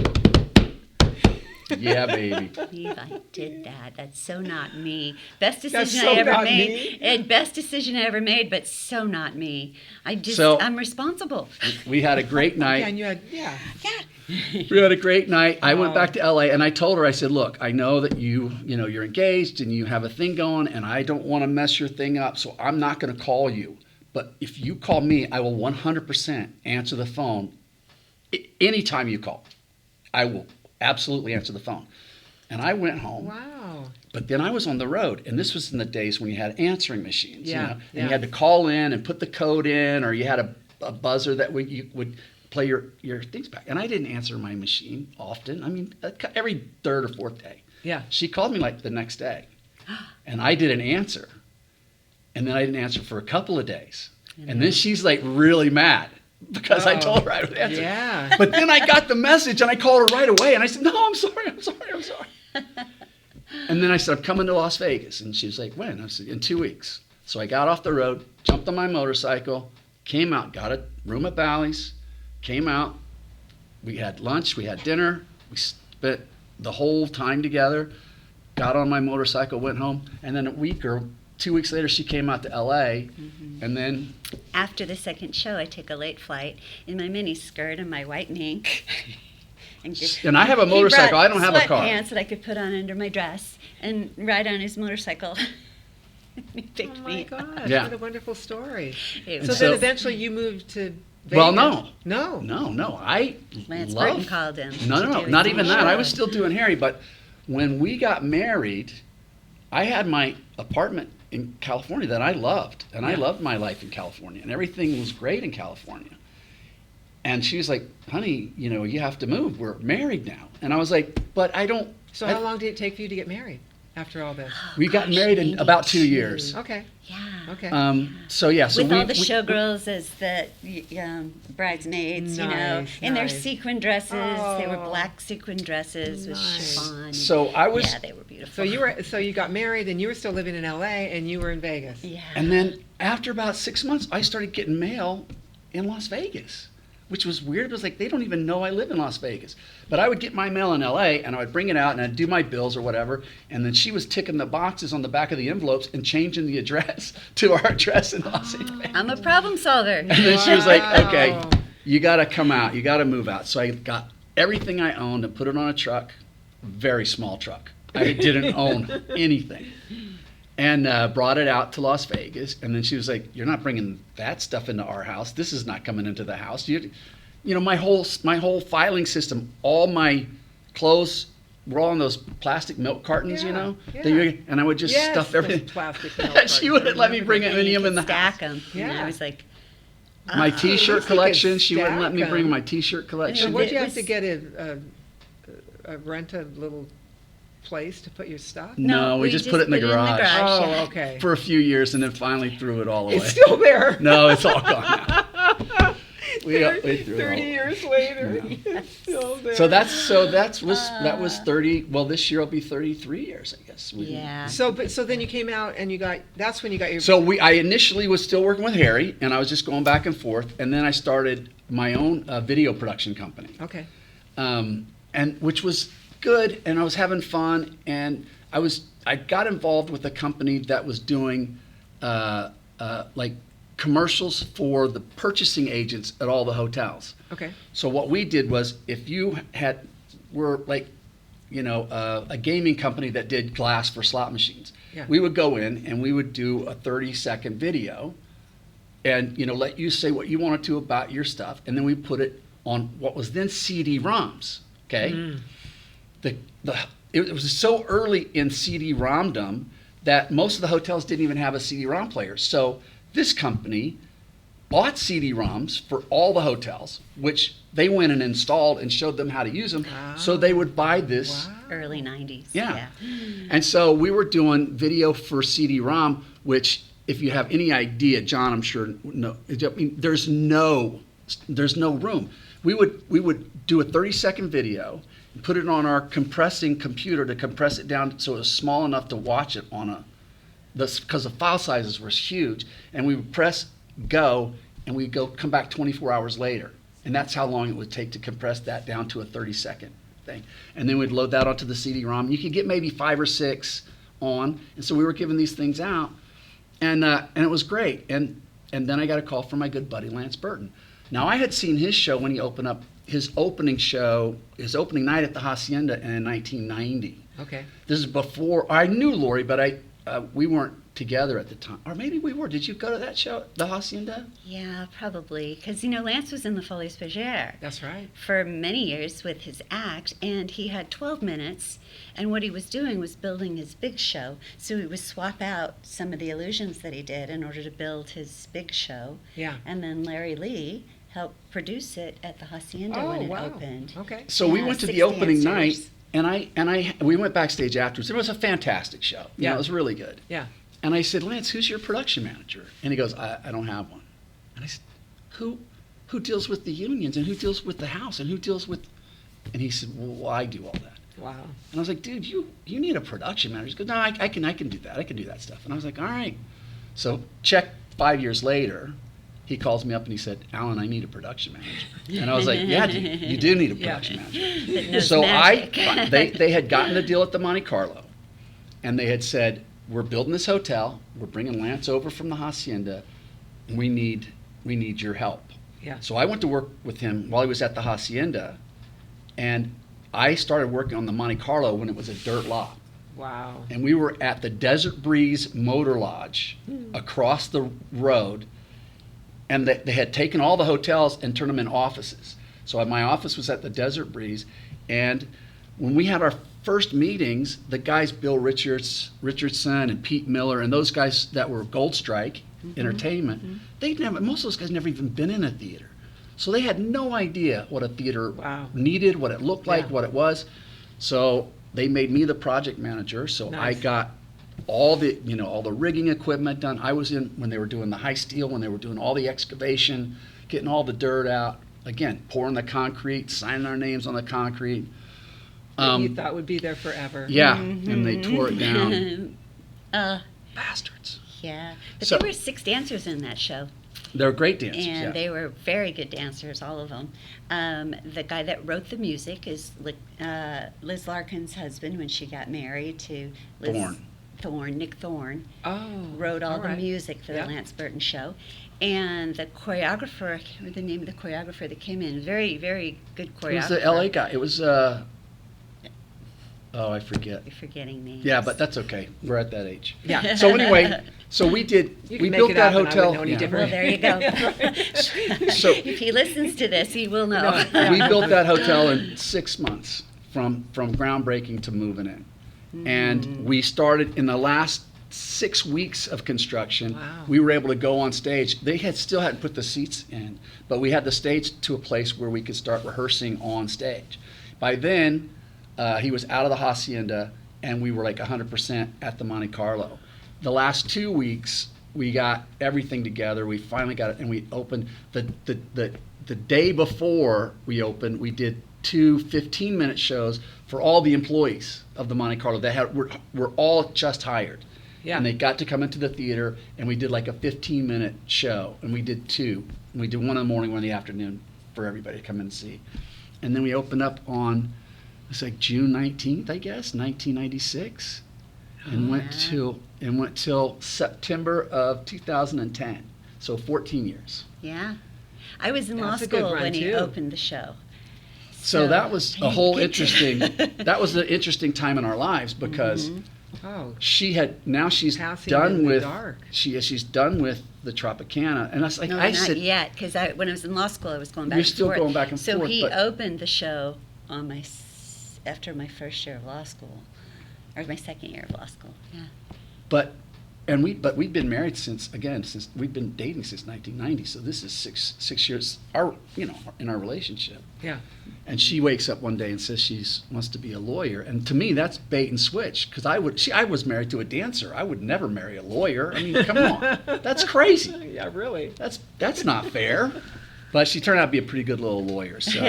yeah, baby. I did that. That's so not me. Best That's decision so I ever not made. me. And best decision I ever made, but so not me. So- I'm responsible. We had a great night. Yeah, and you had, yeah. We had a great night. I went Oh. back to LA, and I told her, I said, look, I know that you're engaged and you have a thing going, and I don't want to mess your thing up, so I'm not going to call you. But if you call me, I will 100% answer the phone. Anytime you call, I will absolutely answer the phone. And I went home. Wow. But then I was on the road, and this was in the days when you had answering machines, Yeah, and yeah. you had to call in and put the code in, or you had a buzzer that you would play your things back. And I didn't answer my machine often. I mean, every third or fourth day. Yeah. She called me like the next day, and I didn't answer. And then I didn't answer for a couple of days. And then she's like really mad because I told her I would answer. Yeah. But then I got the message, and I called her right away, and I said, no, I'm sorry. And then I said, I'm coming to Las Vegas. And she was like, when? I said, in 2 weeks. So I got off the road, jumped on my motorcycle, came out, got a room at Bally's, came out. We had lunch, we had dinner. We spent the whole time together, got on my motorcycle, went home. And then a week or 2 weeks later, she came out to LA. And then After the second show, I took a late flight in my mini skirt and my white mink. And I have a motorcycle. I don't have a car. Sweatpants that I could put on under my dress and ride on his motorcycle. He picked Oh my me. gosh, Yeah. what a wonderful story. It So was- then So- eventually you moved to Vegas. Well, no. No. No. I Lance love. Burton called him. No, to no, do not his even own that. I show. was still doing Harry, but when we got married, I had my apartment in California that I loved, and I Yeah. loved my life in California, and everything was great in California. And she was like, "Honey, you have to move. We're married now." And I was like, "But I don't." So how long did it take for you to get married after all this? We got Gosh, married in maybe about 2 2. years. Okay. Yeah. Okay. So yeah, so With we, all the we- showgirls as the bridesmaids, Nice, in their nice. sequin dresses. They were Oh. black sequin dresses with Nice. chiffon. So I was, Yeah, they were beautiful. So you got married and you were still living in LA and you were in Vegas. Yeah. and then after about 6 months, I started getting mail in Las Vegas, which was weird. It was like they don't even know I live in Las Vegas. But I would get my mail in LA and I would bring it out and I'd do my bills or whatever. And then she was ticking the boxes on the back of the envelopes and changing the address to our address in Las Vegas. I'm a problem solver. And then she was like, Wow. "Okay, you got to come out. You got to move out." So I got everything I owned and put it on a truck, very small truck. I didn't own anything. And brought it out to Las Vegas. And then she was like, "You're not bringing that stuff into our house. This is not coming into the house." My whole filing system, all my clothes were all in those plastic milk cartons, Yeah, and I would just Yes, stuff those everything. plastic milk And she cartons. wouldn't let me Remember bring that? any of them in the stack house. them. Yeah. And I was like, My T-shirt least you could collection, she wouldn't let me stack bring 'em. my T-shirt So collection. would you It have to was- get a rent a little place to put your stuff? No, we just put it in the garage. Oh, yeah. okay. For a few years, and then finally threw it all away. It's still there. No, it's all gone now. We threw it 30 all. years later, it's still there. So that was 30. Well, this year will be 33 years, I guess. yeah. So then you came out and that's when you got your. So I initially was still working with Harry, and I was just going back and forth, and then I started my own video production company. Okay. And which was good, and I was having fun, and I got involved with a company that was doing like commercials for the purchasing agents at all the hotels. Okay. So what we did was, if you were like, a gaming company that did glass for slot machines, Yeah. we would go in and we would do a 30-second video, and let you say what you wanted to about your stuff, and then we put it on what was then CD-ROMs. Okay. It was so early in CD-ROMdom that most of the hotels didn't even have a CD-ROM player. So this company bought CD-ROMs for all the hotels, which they went and installed and showed them how to use them. So they would buy this. Wow. Early 90s. Yeah. And so we were doing video for CD-ROM, which, if you have any idea, John, I'm sure, no, I mean, there's no room. We would do a 30-second video, put it on our compressing computer to compress it down so it was small enough to watch it on because the file sizes were huge, and we would press go, and we'd come back 24 hours later, and that's how long it would take to compress that down to a 30-second thing. And then we'd load that onto the CD-ROM. You could get maybe 5 or 6 on, and so we were giving these things out, and it was great. And then I got a call from my good buddy Lance Burton. Now, I had seen his show when he opened up his opening night at the Hacienda in 1990. Okay. This is before I knew Lauri, but we weren't together at the time, or maybe we were. Did you go to that show, the Hacienda? Yeah, probably. Because, Lance was in the Follies That's right. for many years with his act, and he had 12 minutes, and what he was doing was building his big show. So he would swap out some of the illusions that he did in order to build his big show. Yeah. And then Larry Lee helped produce it at the Hacienda Oh, when it wow. opened. Okay. So we Yeah, went to 6 the opening dancers. night, and we went backstage afterwards. It was a fantastic show. Yeah. It was really good. Yeah. And I said, "Lance, who's your production manager?" And he goes, I don't have one. And I said, who deals with the unions, and who deals with the house, and who deals with, and he said, "Well, I do all that." Wow. And I was like, "Dude, you need a production manager." He goes, "No, I can do that. I can do that stuff." And I was like, "All right." So check 5 years later, he calls me up and he said, "Alan, I need a production manager." And I was like, "Yeah, you do need a Yeah. production manager." That knows So magic. they had gotten a deal at the Monte Carlo, and they had said, "We're building this hotel. We're bringing Lance over from the Hacienda. We need your help." Yeah. So I went to work with him while he was at the Hacienda, and I started working on the Monte Carlo when it was a dirt lot. Wow. And we were at the Desert Breeze Motor Lodge across the road, and they had taken all the hotels and turned them in offices. So my office was at the Desert Breeze, and when we had our first meetings, the guys, Bill Richardson and Pete Miller, and those guys that were Gold Strike Entertainment, most of those guys never even been in a theater. So they had no idea what a theater needed, what it looked like, what it was. So they made me the project manager. So I got all the rigging equipment done. I was in when they were doing the high steel, when they were doing all the excavation, getting all the dirt out. Again, pouring the concrete, signing our names on the concrete. That you thought would be there forever. Yeah, and they tore it down. Bastards. Yeah, but So- there were 6 dancers in that show. They're great dancers. And yeah. they were very good dancers, all of them. The guy that wrote the music is Liz Larkin's husband when she got married to Nick Thorne. Oh. Wrote all the right. music for the Lance Burton show. And the choreographer, I can't remember the name of the choreographer that came in, very, very good choreographer. It was the LA guy. It was, I forget. You're forgetting names. Yeah, but that's okay. We're at that age. Yeah. So anyway, we built that hotel. Well, there you go. So if he listens to this, he will know. we built that hotel in 6 months from groundbreaking to moving in. And we started in the last 6 weeks of construction. Wow. We were able to go on stage. They still hadn't put the seats in, but we had the stage to a place where we could start rehearsing on stage. By then, he was out of the Hacienda, and we were like 100% at the Monte Carlo. The last 2 weeks, we got everything together. We finally got it, and we opened. The day before we opened, we did 2 15-minute shows for all the employees of the Monte Carlo. Were all just hired. Yeah. And they got to come into the theater, and we did like a 15-minute show, and we did 2. And we did one in the morning, one in the afternoon for everybody to come in and see. And then we opened up on, it's like June 19th, I guess, 1996, and went till September of 2010. So 14 years. Yeah. I was in law That's a good school run, when he too. opened the show. So that was a whole interesting, that was an interesting time in our lives because Oh. she's Passing done in the with, dark. she's done with the Tropicana. And I was like, No, I not said, yet, because when I was in law school, I was going back You're and still forth. going back and so forth, he but- opened the show on after my first year of law school, or my second year of law school. Yeah. But we've been married since we've been dating since 1990. So this is six years in our relationship. Yeah. And she wakes up one day and says she wants to be a lawyer. And to me, that's bait and switch because I was married to a dancer. I would never marry a lawyer. I mean, come on, that's crazy. Yeah, really. That's not fair. But she turned out to be a pretty good little lawyer. So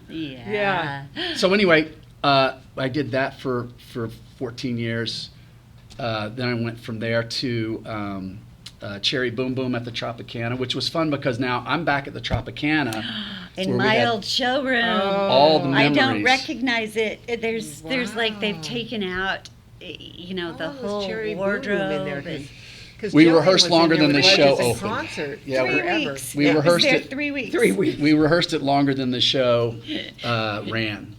Yeah. So anyway, I did that for 14 years. Then I went from there to Cherry Boom Boom at the Tropicana, which was fun because now I'm back at the Tropicana. In where we my had old showroom. all the I memories. don't recognize it. There's like they've Wow. taken out, the whole Cherry Boom Boom wardrobe. in there, and- 'cause We Jillian rehearsed was in longer there than with the us show as a opened. concert. Yeah, 3 forever. weeks. We I was rehearsed there it 3 weeks. 3 weeks. We rehearsed it longer than the show ran.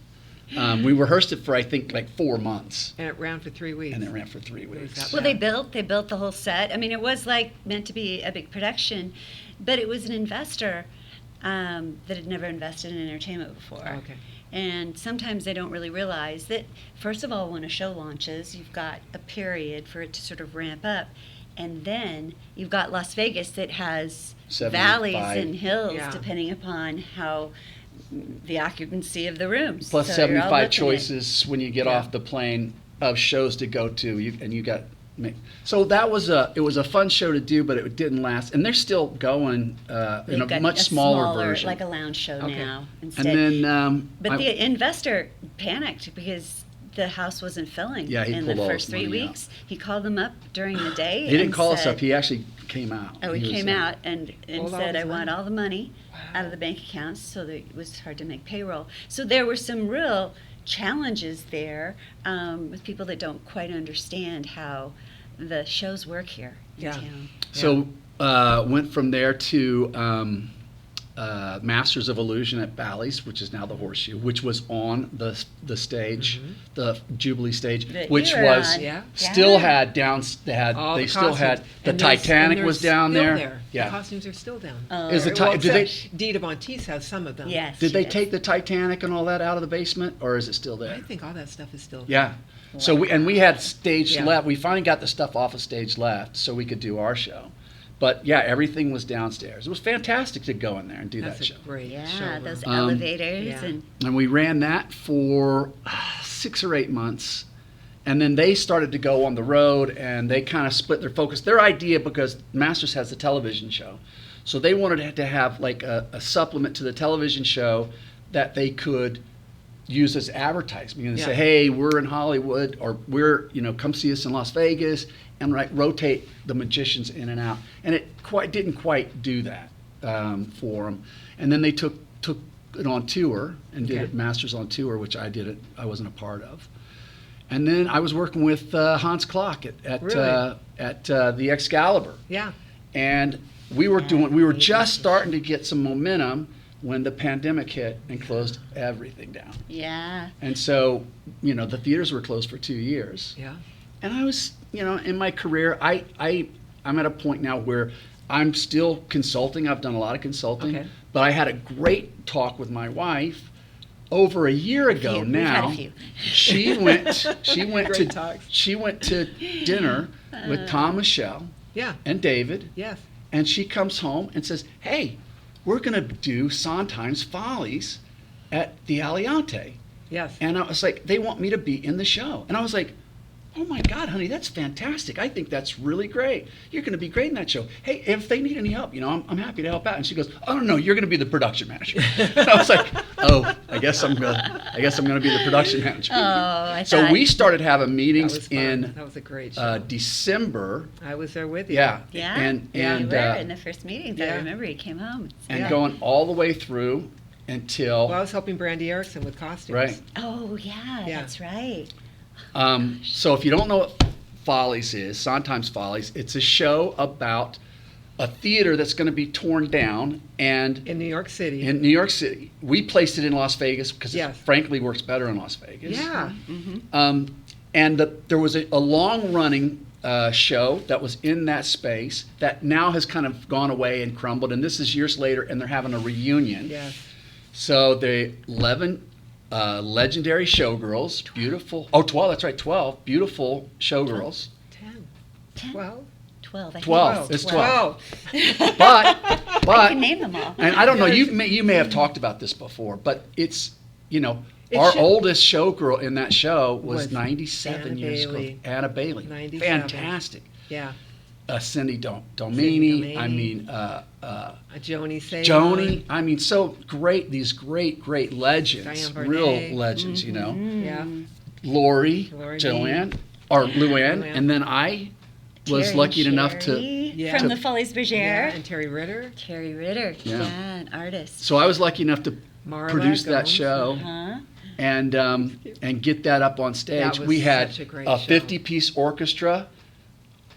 We rehearsed it for I think like 4 months, And it ran for 3 weeks. and it ran for 3 weeks. that Well, they built the whole set. I mean, it was like meant to be a big production, but it was an investor that had never invested in entertainment before. Okay. And sometimes they don't really realize that, first of all, when a show launches, you've got a period for it to sort of ramp up. And then you've got Las Vegas that has 75. valleys and hills, Yeah. depending upon how the occupancy of the rooms. Plus So you're all 75 looking at- choices when you get Yeah. off the plane of shows to go to. You got so that was it was a fun show to do, but it didn't last. And they're still going in They've a got much smaller version. like a lounge show Okay. now and instead. then But the investor panicked because the house wasn't filling Yeah, he in the pulled all first his 3 money out. weeks. He called them up during the day. he didn't and call us said- up. He actually came out. Oh, he was, came out and Pulled all said, his I want money. all the money out of the bank accounts, so that it was hard to make payroll. So there were some real challenges there with people that don't quite understand how the shows work here in Yeah. town. So went from there to Masters of Illusion at Bally's, which is now the Horseshoe, which was on the stage, the Jubilee stage, That which you were was on. Yeah. still had down. All They the still had costumes. the And there's- Titanic and was they're down still there. The Yeah. costumes are still down. Is the Well, did they? except Dita Bontis has some of them. Yes. Did she they did. take the Titanic and all that out of the basement, or is it still there? I think all that stuff is still there. Yeah. So we had stage Yeah. left. We finally got the stuff off of stage left, so we could do our show. But yeah, everything was downstairs. It was fantastic to go in there and do That's that show. a great Yeah, showroom. those elevators yeah. and And we ran that for 6 or 8 months. And then they started to go on the road, and they kind of split their focus. Their idea, because Masters has a television show, so they wanted to have like a supplement to the television show that they could use as advertising and say, Yeah. hey, we're in Hollywood, or we're, come see us in Las Vegas, and rotate the magicians in and out. And it didn't quite do that for them. And then they took it on tour and did Okay. it Masters on tour, which I wasn't a part of. And then I was working with Hans Klock at Really? the Excalibur, Yeah. and we were just starting to get some momentum when the pandemic hit and closed everything down. yeah. And so, the theaters were closed for 2 years. Yeah. And I was, in my career, I'm at a point now where I'm still consulting. I've done a lot of consulting, Okay. but I had a great talk with my wife over a year ago We've had now. a few. She went Great talks. she went to dinner with Tom, Michelle, Yeah. and David, Yes. and she comes home and says, "Hey, we're going to do Sondheim's Follies at the Aliante." Yes. And I was like, they want me to be in the show. And I was like, oh my God, honey, that's fantastic. I think that's really great. You're going to be great in that show. Hey, if they need any help, I'm happy to help out. And she goes, oh, no, you're going to be the production manager. And I was like, oh, I guess I'm going to be the production manager. Oh, I So thought. we started having That meetings was fun. in That was a great show. December. I was there with you. Yeah. Yeah. And, you and, were in the first meetings. I yeah. remember you came home. and Yeah. going all the way through until, Well, I was helping Brandy Erickson with costumes. right. Oh, yeah, Yeah. that's right. So if you don't know what Follies is, Sondheim's Follies, it's a show about a theater that's going to be torn down, and In New York City. in New York City. We placed it in Las Vegas because Yes. it frankly works better in Las Vegas. Yeah. And there was a long-running show that was in that space that now has kind of gone away and crumbled, and this is years later, and they're having a reunion. Yes. So the 11 legendary showgirls, beautiful. 12, that's right, 12 beautiful showgirls. 10. 10, 12. 12. I think 12. It's 12. But I can name them all. and I don't know, you may have talked about this before, but it's, It our should- oldest showgirl in that show was Was 97 Anna years Bailey. old. Anna Bailey. 97. Fantastic. Yeah. Cindy Domini. Domini. I mean, Joni Seymour. Joni. I mean, so great. These great legends, Diane Varney. real legends. Yeah. Lauri, Lauri. Joanne, or Luann, Luann. and then I was Terry lucky and enough to. Sherry Yeah. from the Follies Yeah. Bergère. And Terry Ritter. Terry Ritter. Yeah. Yeah, an artist. So I was lucky enough to Marla produce that Gomes. show. Huh? And get that up on stage. That was We had such a great a show. 50-piece orchestra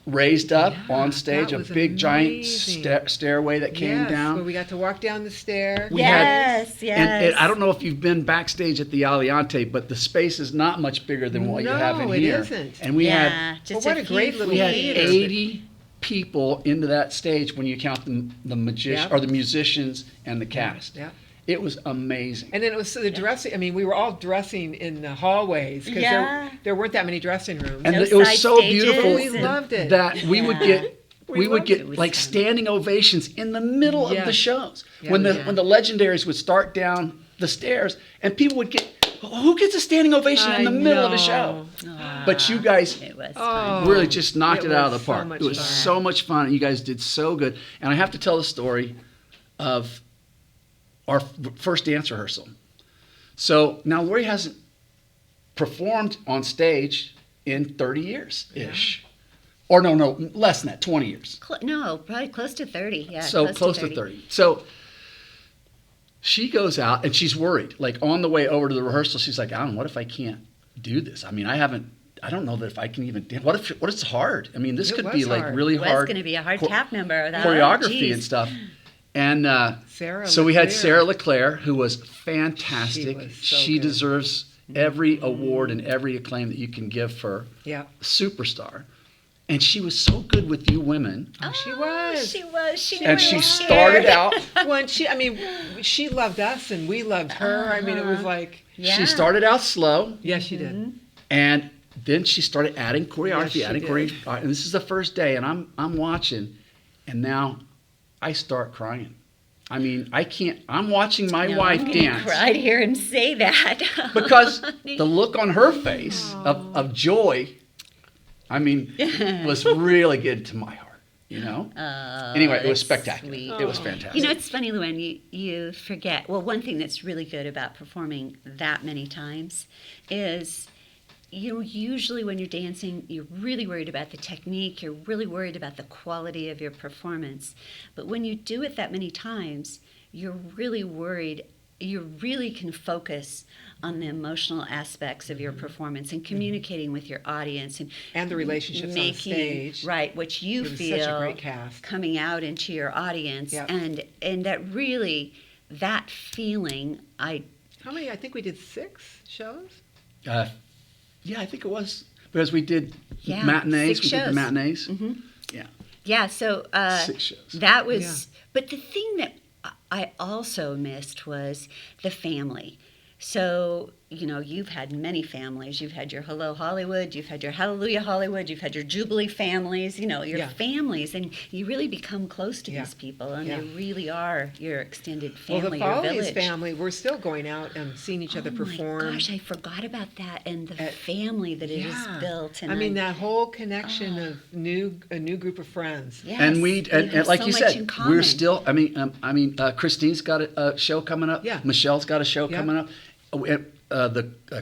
raised up Yeah, on stage, that a was big giant amazing. stairway that came Yes, down. where we got to walk down the stair. We had- Yes, yes. And I don't know if you've been backstage at the Aliante, but the space is not much bigger than what you have in No, it here. isn't. And we yeah, had just Well, what a great few little we had theater. 80 people into that stage when you count the magician Yep. or the musicians and the cast. Yeah. It was amazing. And then it was the dressing. I mean, we were all dressing in the hallways because Yeah. there weren't that many dressing rooms. And No it was side so stages beautiful We loved it. that we would Yeah. get We we would loved get it. It was like fun. standing ovations in the middle of the Yes. shows Yeah, when the yeah. when the legendaries would start down the stairs and people would get, who gets a standing ovation in the middle of a show? But you guys It was Oh, fun. really just knocked it out of was the so park. much It was fun. so much fun. You guys did so good. And I have to tell the story of our first dance rehearsal. So now Lauri hasn't performed on stage in 30 years ish. Or no, less than that, 20 years. No, probably close to 30. Yeah, So close to 30. So she goes out and she's worried. Like on the way over to the rehearsal, she's like, Alan, what if I can't do this? I mean, I don't know that if I can even dance. What if it's hard? I mean, this It could was be like hard. really It was hard going to be a hard cho- tap number. choreography Geez. and stuff. And Sarah so we had Leclerc. Sarah Leclerc, who was fantastic. She was so She good. deserves every award and every acclaim that you can give for Yeah. superstar. And she was so good with you women. Oh, she was. She was. She And never she was started scared. out. When she loved us and we loved her. I mean, it was like, Yeah. She started out slow, yes, she did. and then she started adding choreography, Yes, she adding did. choreography. And this is the first day, and I'm watching, and now I start crying. I mean, I can't. I'm watching my No, wife I'm gonna dance cry to hear him say that. because the look on her face of joy, I mean, was really good to my heart. You know. Anyway, it was Oh, that's spectacular. sweet. It was fantastic. You know, it's funny, Luann, you forget. Well, one thing that's really good about performing that many times is, you know, usually when you're dancing, you're really worried about the technique, you're really worried about the quality of your performance. But when you do it that many times, you're really worried, you really can focus on the emotional aspects of your performance and communicating with your audience And the relationships on stage. right, what you It was feel such a great cast. coming out into your audience. Yep. And that really, that feeling, How many? I think we did 6 shows. Yeah, I think it was because we did Yeah, matinees. 6 We did the shows. matinees. Mhm. Yeah, yeah, so 6 shows. that was, Yeah. but the thing that I also missed was the family. So, you know, you've had many families. You've had your Hello Hollywood, you've had your Hallelujah Hollywood, you've had your Jubilee families, you know, your Yeah. families, and you really become close to Yeah. these people, and Yeah. they really are your extended Well, family, the your Follies village. family, we're still going out and seeing each other perform. Oh my gosh, I forgot about that and the At- family that it Yeah. has built. And I mean, that whole connection of a new group of friends. yes, And you and have like so you much said, in we're common. still. Christine's got a show coming up. Yeah. Michelle's got a show Yeah. coming up.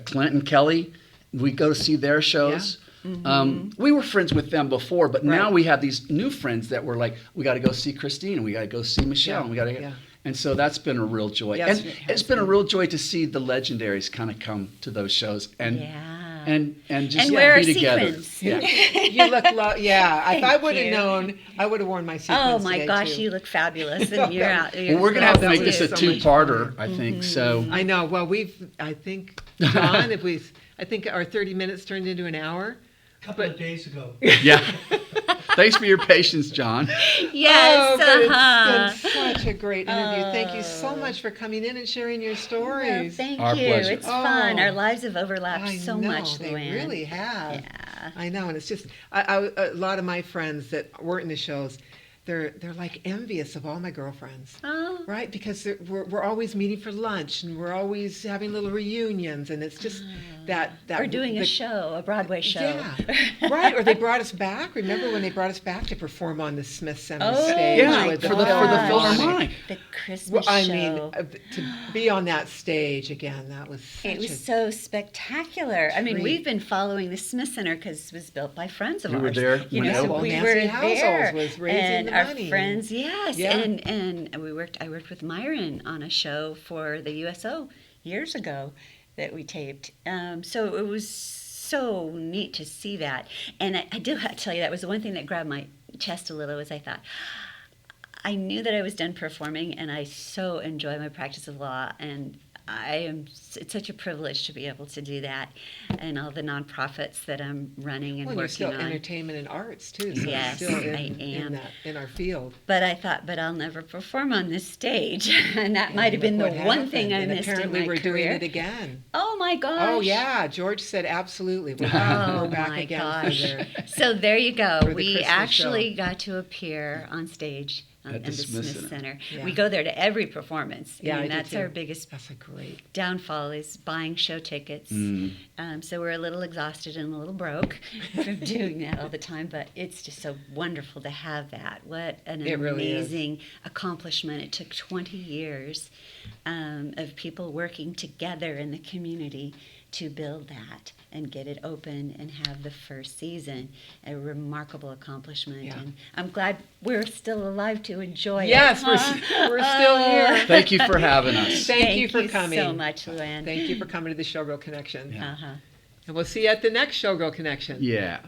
Clint and Kelly, we go to see their shows. We were friends with them before, but now Right. we have these new friends that we're like, we got to go see Christine, and we got to go see Michelle, Yeah. and we got to. Yeah. And so that's been a real joy, Yes, and it has it's been a been. real joy to see the legendaries kind of come to those shows and Yeah. and just And wear our be together. sequins. Yeah. You look, yeah. If I Thank would have you. known, I would have worn my sequins Oh my today, gosh, too. you look fabulous, and you're out. Well, we're gonna have to that make was this a so much two-parter, I think. So I know. Well, I think, John, I think our 30 minutes turned into an hour. Couple of days ago. yeah. Thanks for your patience, John. Yes, Oh, but uh-huh. it's been such a great interview. Thank you so much for coming in and sharing your Well, stories. thank Our you. pleasure. It's fun. Oh. Our lives have overlapped I so know, much, they Luann. really have. Yeah. I know, and it's just a lot of my friends that weren't in the shows. They're like envious of all my girlfriends, Oh. right? Because we're always meeting for lunch and we're always having little reunions, and it's just that Or doing a show, a Broadway show. Yeah, right. Or they brought us back. Remember when they brought us back to perform on the Smith Center Oh, stage Yeah, my with for the gosh. Philharmonic. The Christmas Well, I show. mean, to be on that stage again, that was such It was a so spectacular. I mean, treat. we've been following the Smith Center because it was built by friends of You ours. were there You when know, that so was? we Nancy were Households there, was raising and the our money. friends, yes, Yeah. and I worked with Myron on a show for the USO years ago that we taped. So it was so neat to see that, and I do have to tell you that was the one thing that grabbed my chest a little. Was I thought, I knew that I was done performing, and I so enjoy my practice of law, and it's such a privilege to be able to do that, and all the nonprofits that I'm running and Well, you're working still on. entertainment and arts too. So Yes, it's still I am. in our field. But I thought, but I'll never perform on this stage, and that might have Look been the what one thing I happened, and missed in apparently my we're career. doing it again. Oh my gosh! Oh yeah, George said absolutely. We're Oh back my again gosh! for the So there you go. for the We Christmas actually show. got to appear on stage At in the the Smith Smith Center. Center. Yeah. We go there to every performance. Yeah, I I mean, do that's too. our biggest That's a great. downfall is buying show tickets. Mm. So we're a little exhausted and a little broke from doing that all the time, but it's just so wonderful to have that. What an It really is. amazing accomplishment. It took 20 years of people working together in the community to build that and get it open and have the first season. A remarkable accomplishment. Yeah. And I'm glad we're still alive to enjoy Yes, it. huh? we're still here. Thank you for having us. Thank you for coming. so much, Luann. Thank you for coming to the Showgirl Connection. Yeah. Uh-huh. And we'll see you at the next Showgirl Connection. Yeah.